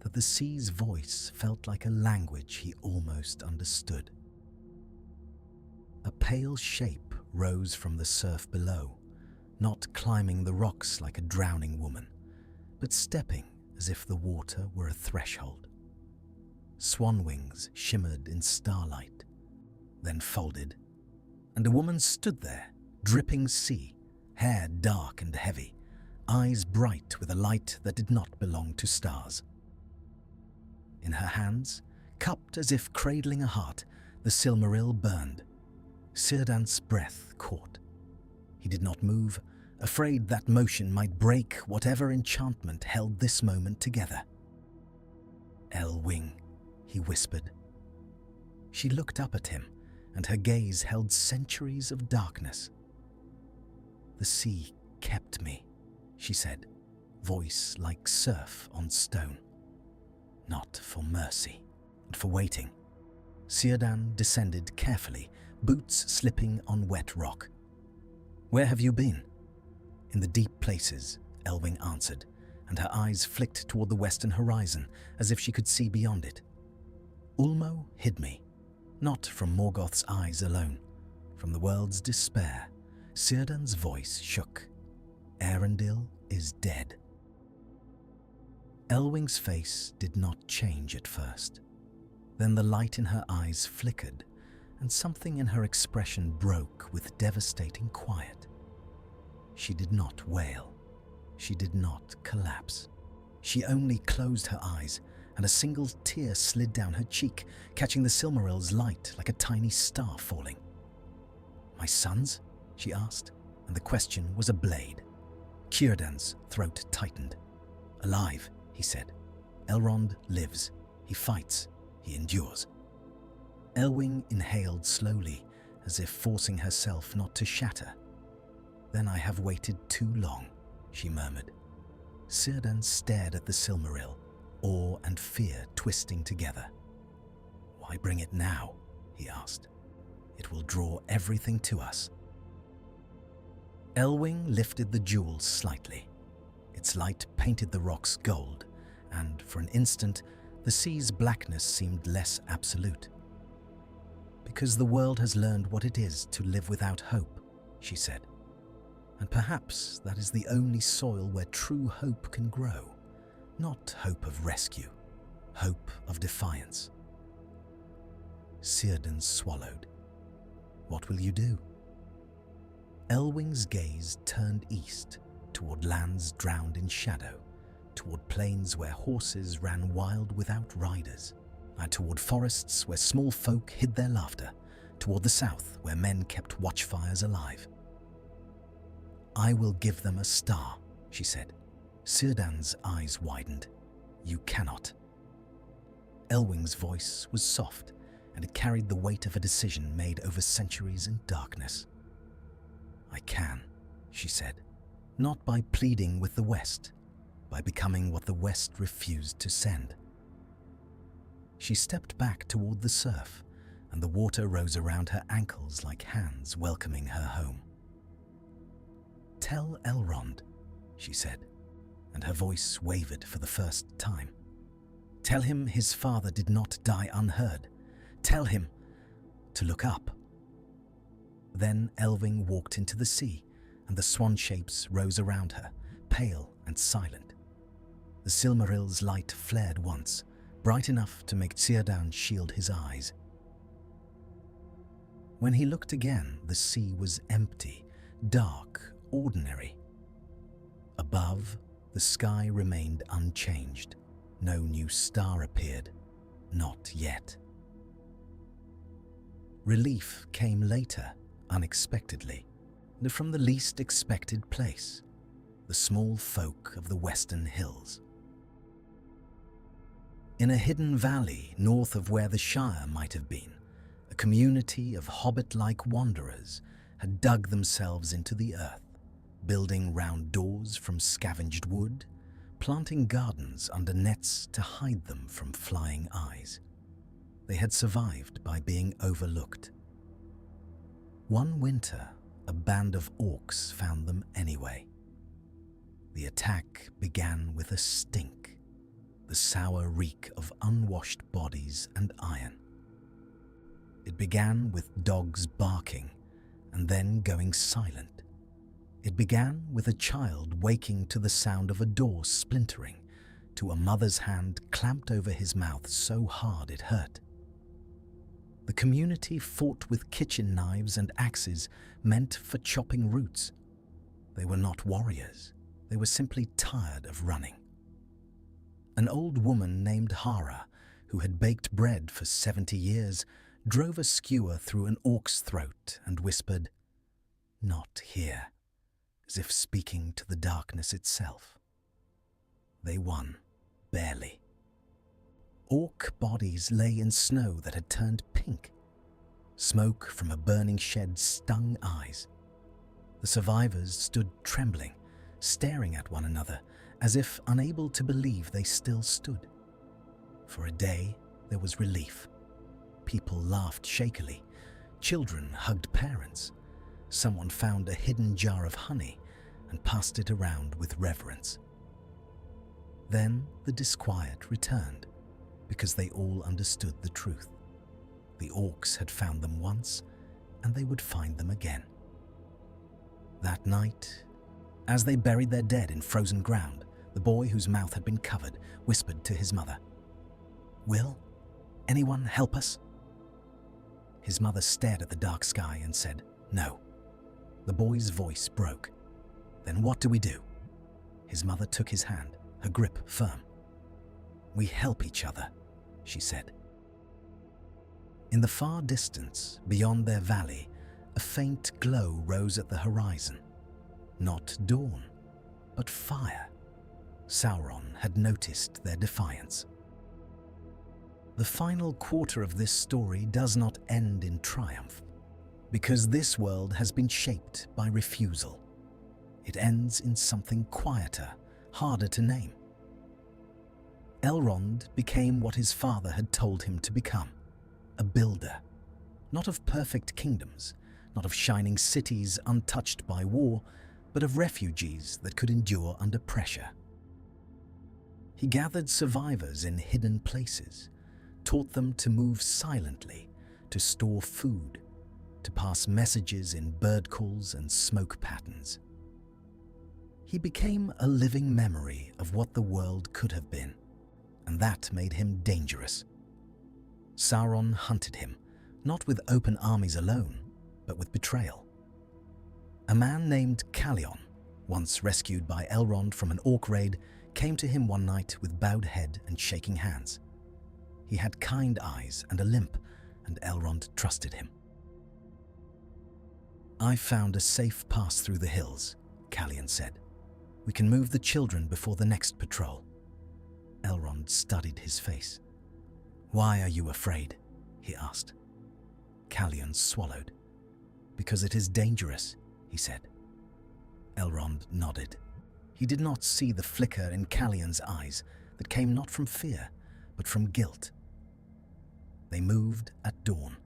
that the sea's voice felt like a language he almost understood. A pale shape rose from the surf below, not climbing the rocks like a drowning woman, but stepping as if the water were a threshold. Swan wings shimmered in starlight, then folded, and a woman stood there, dripping sea, hair dark and heavy, eyes bright with a light that did not belong to stars. In her hands, cupped as if cradling a heart, the Silmaril burned. Círdan's breath caught. He did not move, afraid that motion might break whatever enchantment held this moment together. "Elwing," he whispered. She looked up at him, and her gaze held centuries of darkness. "The sea kept me," she said, voice like surf on stone. "Not for mercy, but for waiting." Círdan descended carefully, boots slipping on wet rock. "Where have you been?" "In the deep places," Elwing answered, and her eyes flicked toward the western horizon as if she could see beyond it. "Ulmo hid me, not from Morgoth's eyes alone, from the world's despair." Círdan's voice shook. "Eärendil is dead." Elwing's face did not change at first. Then the light in her eyes flickered, and something in her expression broke with devastating quiet. She did not wail. She did not collapse. She only closed her eyes, and a single tear slid down her cheek, catching the Silmaril's light like a tiny star falling. "My sons?" she asked, and the question was a blade. Círdan's throat tightened. "Alive," he said. "Elrond lives. He fights. He endures." Elwing inhaled slowly, as if forcing herself not to shatter. "Then I have waited too long," she murmured. Círdan stared at the Silmaril, awe and fear twisting together. "Why bring it now?" he asked. "It will draw everything to us." Elwing lifted the jewel slightly. Its light painted the rocks gold, and for an instant the sea's blackness seemed less absolute. "Because the world has learned what it is to live without hope," she said. "And perhaps that is the only soil where true hope can grow. Not hope of rescue, hope of defiance." Círdan swallowed. "What will you do?" Elwing's gaze turned east, toward lands drowned in shadow, toward plains where horses ran wild without riders, and toward forests where small folk hid their laughter, toward the south where men kept watchfires alive. "I will give them a star," she said. Círdan's eyes widened. "You cannot." Elwing's voice was soft, and it carried the weight of a decision made over centuries in darkness. "I can," she said, "not by pleading with the West, by becoming what the West refused to send." She stepped back toward the surf, and the water rose around her ankles like hands welcoming her home. "Tell Elrond," she said, and her voice wavered for the first time. "Tell him his father did not die unheard. Tell him to look up." Then Elwing walked into the sea, and the swan shapes rose around her, pale and silent. The Silmaril's light flared once, bright enough to make Círdan shield his eyes. When he looked again, the sea was empty, dark, ordinary. Above, the sky remained unchanged. No new star appeared. Not yet. Relief came later, unexpectedly, and from the least expected place, the small folk of the western hills. In a hidden valley north of where the Shire might have been, a community of hobbit-like wanderers had dug themselves into the earth, building round doors from scavenged wood, planting gardens under nets to hide them from flying eyes. They had survived by being overlooked. One winter, a band of orcs found them anyway. The attack began with a stink, the sour reek of unwashed bodies and iron. It began with dogs barking and then going silent. It began with a child waking to the sound of a door splintering, to a mother's hand clamped over his mouth so hard it hurt. The community fought with kitchen knives and axes meant for chopping roots. They were not warriors. They were simply tired of running. An old woman named Hara, who had baked bread for 70 years, drove a skewer through an orc's throat and whispered, "Not here," as if speaking to the darkness itself. They won, barely. Orc bodies lay in snow that had turned pink. Smoke from a burning shed stung eyes. The survivors stood trembling, staring at one another, as if unable to believe they still stood. For a day, there was relief. People laughed shakily. Children hugged parents. Someone found a hidden jar of honey and passed it around with reverence. Then the disquiet returned, because they all understood the truth. The orcs had found them once, and they would find them again. That night, as they buried their dead in frozen ground, the boy whose mouth had been covered whispered to his mother, "Will anyone help us?" His mother stared at the dark sky and said, "No." The boy's voice broke. "Then what do we do?" His mother took his hand, her grip firm. "We help each other," she said. In the far distance, beyond their valley, a faint glow rose at the horizon. Not dawn, but fire. Sauron had noticed their defiance. The final quarter of this story does not end in triumph, because this world has been shaped by refusal. It ends in something quieter, harder to name. Elrond became what his father had told him to become, a builder, not of perfect kingdoms, not of shining cities untouched by war, but of refugees that could endure under pressure. He gathered survivors in hidden places, taught them to move silently, to store food, to pass messages in bird calls and smoke patterns. He became a living memory of what the world could have been, and that made him dangerous. Sauron hunted him, not with open armies alone, but with betrayal. A man named Calion, once rescued by Elrond from an orc raid, came to him one night with bowed head and shaking hands. He had kind eyes and a limp, and Elrond trusted him. "I found a safe pass through the hills," Calion said. "We can move the children before the next patrol." Elrond studied his face. "Why are you afraid?" he asked. Calion swallowed. "Because it is dangerous," he said. Elrond nodded. He did not see the flicker in Calion's eyes that came not from fear, but from guilt. They moved at dawn.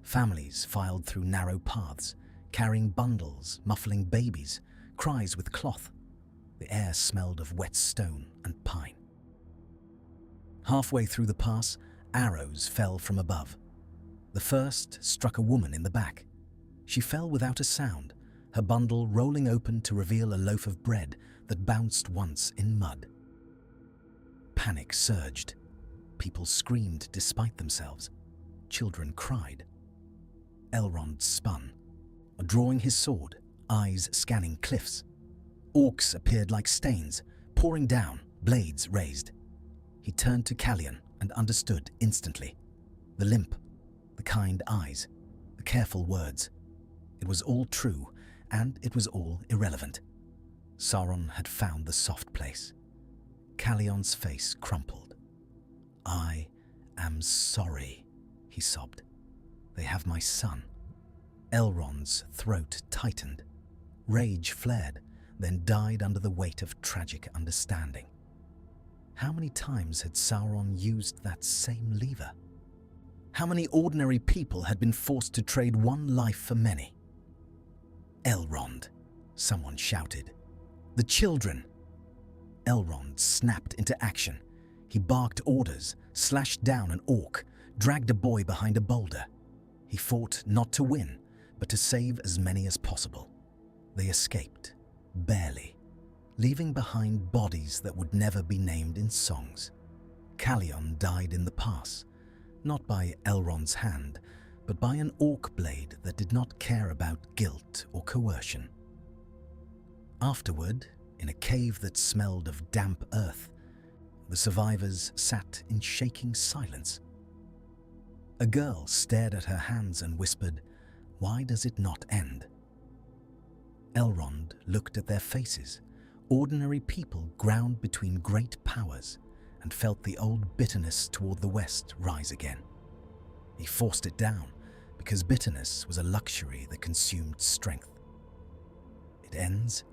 Families filed through narrow paths, carrying bundles, muffling babies, cries with cloth. The air smelled of wet stone and pine. Halfway through the pass, arrows fell from above. The first struck a woman in the back. She fell without a sound, her bundle rolling open to reveal a loaf of bread that bounced once in mud. Panic surged. People screamed despite themselves. Children cried. Elrond spun, drawing his sword, eyes scanning cliffs. Orcs appeared like stains, pouring down, blades raised. He turned to Calion and understood instantly. The limp, the kind eyes, the careful words. It was all true, and it was all irrelevant. Sauron had found the soft place. Calion's face crumpled. "I am sorry," he sobbed. "They have my son." Elrond's throat tightened. Rage flared, then died under the weight of tragic understanding. How many times had Sauron used that same lever? How many ordinary people had been forced to trade one life for many? "Elrond," someone shouted. "The children!" Elrond snapped into action. He barked orders, slashed down an orc, dragged a boy behind a boulder. He fought not to win, but to save as many as possible. They escaped, barely, leaving behind bodies that would never be named in songs. Calion died in the pass, not by Elrond's hand, but by an orc blade that did not care about guilt or coercion. Afterward, in a cave that smelled of damp earth, the survivors sat in shaking silence. A girl stared at her hands and whispered, "Why does it not end?" Elrond looked at their faces, ordinary people ground between great powers, and felt the old bitterness toward the west rise again. He forced it down, because bitterness was a luxury that consumed strength. "It ends,"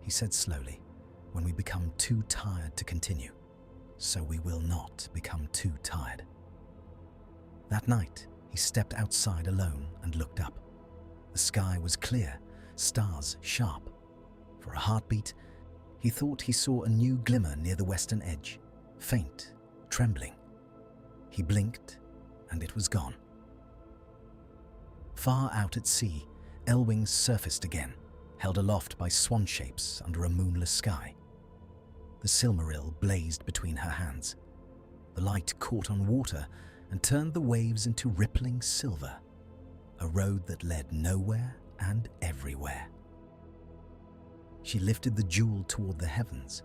he said slowly, "when we become too tired to continue. So we will not become too tired." That night, he stepped outside alone and looked up. The sky was clear, stars sharp. For a heartbeat, he thought he saw a new glimmer near the western edge, faint, trembling. He blinked, and it was gone. Far out at sea, Elwing surfaced again, held aloft by swan shapes under a moonless sky. The Silmaril blazed between her hands. The light caught on water and turned the waves into rippling silver, a road that led nowhere and everywhere. She lifted the jewel toward the heavens,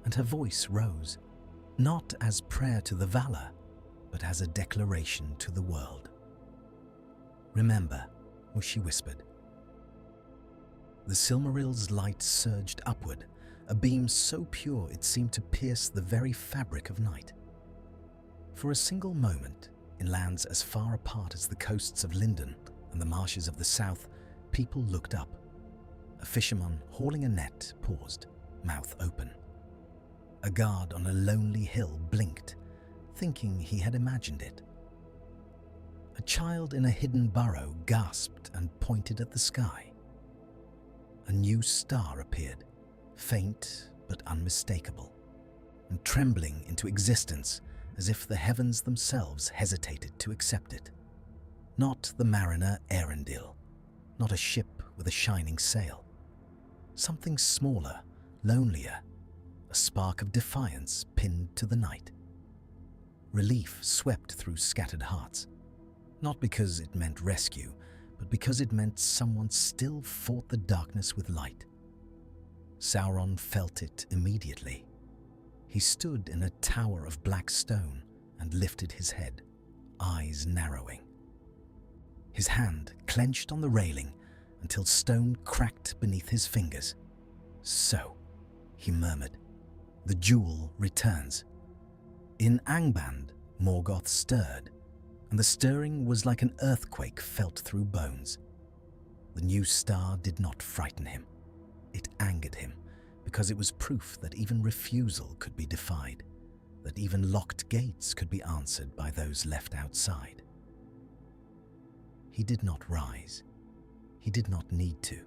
and her voice rose, not as prayer to the Valar, but as a declaration to the world. "Remember," she whispered. The Silmaril's light surged upward, a beam so pure it seemed to pierce the very fabric of night. For a single moment, in lands as far apart as the coasts of Lindon and the marshes of the south, people looked up. A fisherman hauling a net paused, mouth open. A guard on a lonely hill blinked, thinking he had imagined it. A child in a hidden burrow gasped and pointed at the sky. A new star appeared, faint but unmistakable, and trembling into existence as if the heavens themselves hesitated to accept it. Not the mariner Eärendil, not a ship with a shining sail. Something smaller, lonelier, a spark of defiance pinned to the night. Relief swept through scattered hearts, not because it meant rescue, but because it meant someone still fought the darkness with light. Sauron felt it immediately. He stood in a tower of black stone and lifted his head, eyes narrowing. His hand clenched on the railing until stone cracked beneath his fingers. "So," he murmured, "the jewel returns." In Angband, Morgoth stirred, and the stirring was like an earthquake felt through bones. The new star did not frighten him. It angered him, because it was proof that even refusal could be defied, that even locked gates could be answered by those left outside. He did not rise. He did not need to.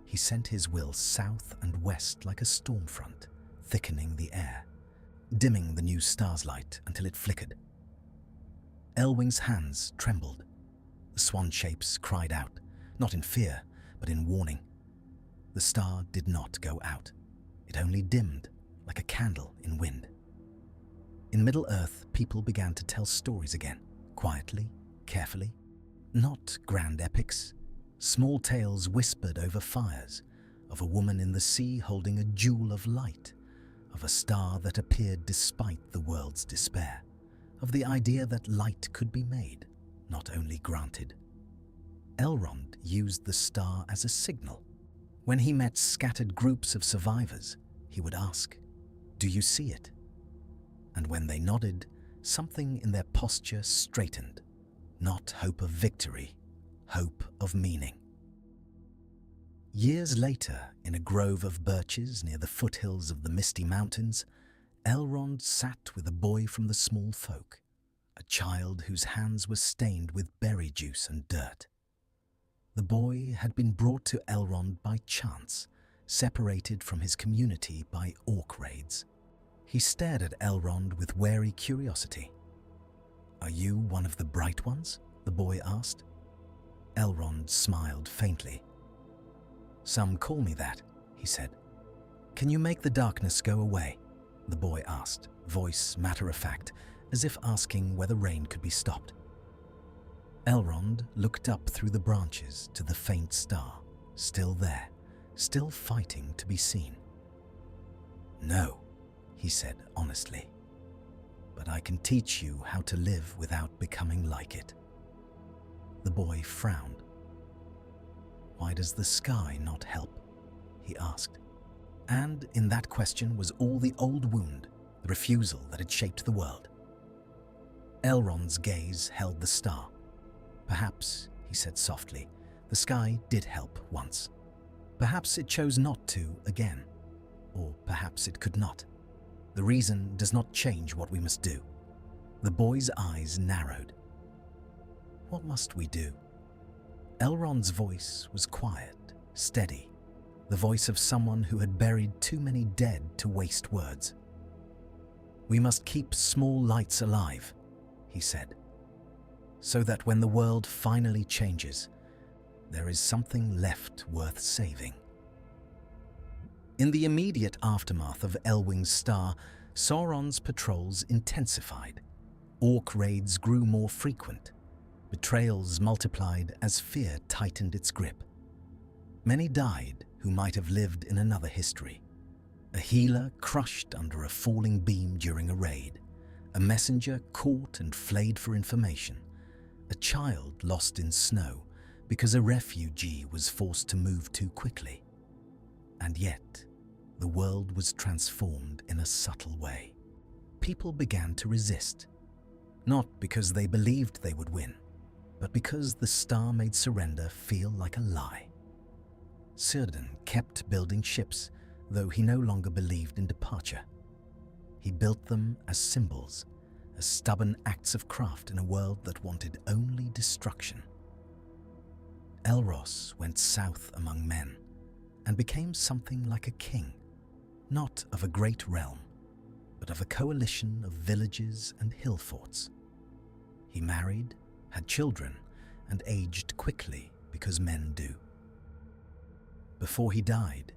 He sent his will south and west like a storm front, thickening the air, dimming the new star's light until it flickered. Elwing's hands trembled. The swan shapes cried out, not in fear, but in warning. The star did not go out. It only dimmed, like a candle in wind. In Middle-earth, people began to tell stories again, quietly, carefully. Not grand epics, small tales whispered over fires, of a woman in the sea holding a jewel of light, of a star that appeared despite the world's despair, of the idea that light could be made, not only granted. Elrond used the star as a signal. When he met scattered groups of survivors, he would ask, "Do you see it?" And when they nodded, something in their posture straightened. Not hope of victory, hope of meaning. Years later, in a grove of birches near the foothills of the Misty Mountains, Elrond sat with a boy from the small folk, a child whose hands were stained with berry juice and dirt. The boy had been brought to Elrond by chance, separated from his community by orc raids. He stared at Elrond with wary curiosity. "Are you one of the bright ones?" the boy asked. Elrond smiled faintly. "Some call me that," he said. "Can you make the darkness go away?" the boy asked, voice matter-of-fact, as if asking whether rain could be stopped. Elrond looked up through the branches to the faint star, still there, still fighting to be seen. "No," he said honestly, "but I can teach you how to live without becoming like it." The boy frowned. "Why does the sky not help?" he asked. And in that question was all the old wound, the refusal that had shaped the world. Elrond's gaze held the star. "Perhaps," he said softly, "the sky did help once. Perhaps it chose not to again. Or perhaps it could not. The reason does not change what we must do." The boy's eyes narrowed. "What must we do?" Elrond's voice was quiet, steady, the voice of someone who had buried too many dead to waste words. "We must keep small lights alive," he said, "so that when the world finally changes, there is something left worth saving." In the immediate aftermath of Elwing's star, Sauron's patrols intensified. Orc raids grew more frequent. Betrayals multiplied as fear tightened its grip. Many died who might have lived in another history. A healer crushed under a falling beam during a raid. A messenger caught and flayed for information. A child lost in snow because a refugee was forced to move too quickly. And yet, the world was transformed in a subtle way. People began to resist, not because they believed they would win, but because the star made surrender feel like a lie. Círdan kept building ships, though he no longer believed in departure. He built them as symbols, as stubborn acts of craft in a world that wanted only destruction. Elros went south among men and became something like a king, not of a great realm, but of a coalition of villages and hill forts. He married, had children, and aged quickly because men do. Before he died,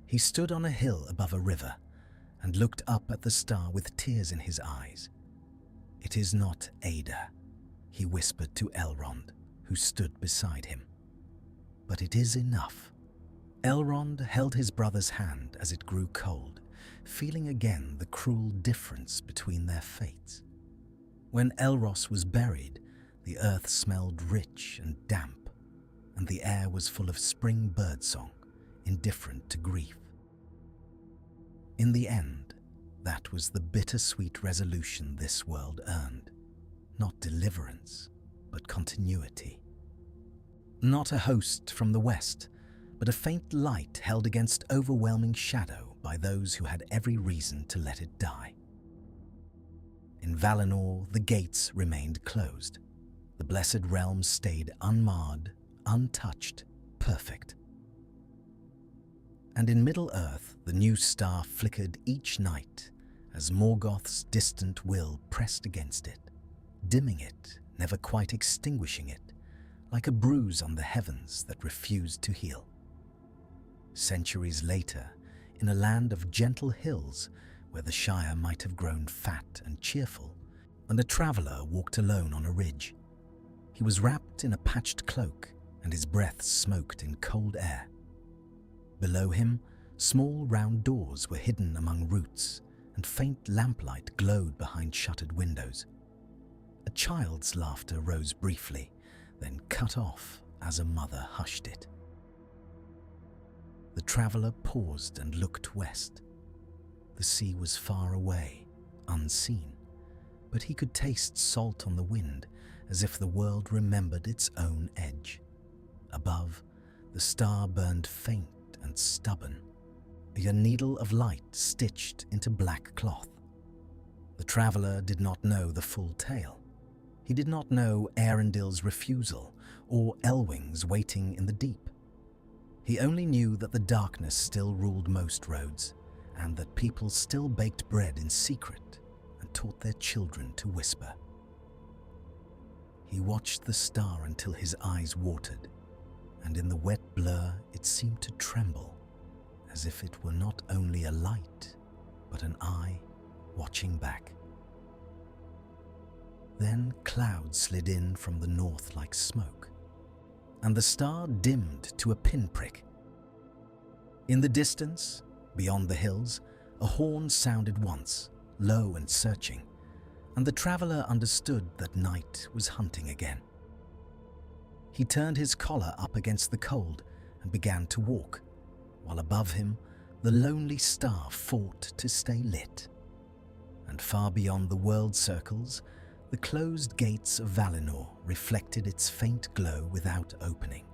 he stood on a hill above a river and looked up at the star with tears in his eyes. "It is not Arda," he whispered to Elrond, who stood beside him. "But it is enough." Elrond held his brother's hand as it grew cold, feeling again the cruel difference between their fates. When Elros was buried, the earth smelled rich and damp, and the air was full of spring birdsong, indifferent to grief. In the end, that was the bittersweet resolution this world earned. Not deliverance, but continuity. Not a host from the west, but a faint light held against overwhelming shadow by those who had every reason to let it die. In Valinor, the gates remained closed. The blessed realm stayed unmarred, untouched, perfect. And in Middle-earth, the new star flickered each night as Morgoth's distant will pressed against it, dimming it, never quite extinguishing it, like a bruise on the heavens that refused to heal. Centuries later, in a land of gentle hills where the Shire might have grown fat and cheerful, and a traveller walked alone on a ridge. He was wrapped in a patched cloak, and his breath smoked in cold air. Below him, small round doors were hidden among roots, and faint lamplight glowed behind shuttered windows. A child's laughter rose briefly, then cut off as a mother hushed it. The traveller paused and looked west. The sea was far away, unseen, but he could taste salt on the wind, as if the world remembered its own edge. Above, the star burned faint and stubborn, a needle of light stitched into black cloth. The traveller did not know the full tale. He did not know Eärendil's refusal or Elwing's waiting in the deep. He only knew that the darkness still ruled most roads, and that people still baked bread in secret and taught their children to whisper. He watched the star until his eyes watered, and in the wet blur it seemed to tremble, as if it were not only a light, but an eye watching back. Then clouds slid in from the north like smoke, and the star dimmed to a pinprick. In the distance, beyond the hills, a horn sounded once, low and searching, and the traveller understood that night was hunting again. He turned his collar up against the cold and began to walk, while above him the lonely star fought to stay lit. And far beyond the world circles, the closed gates of Valinor reflected its faint glow without opening.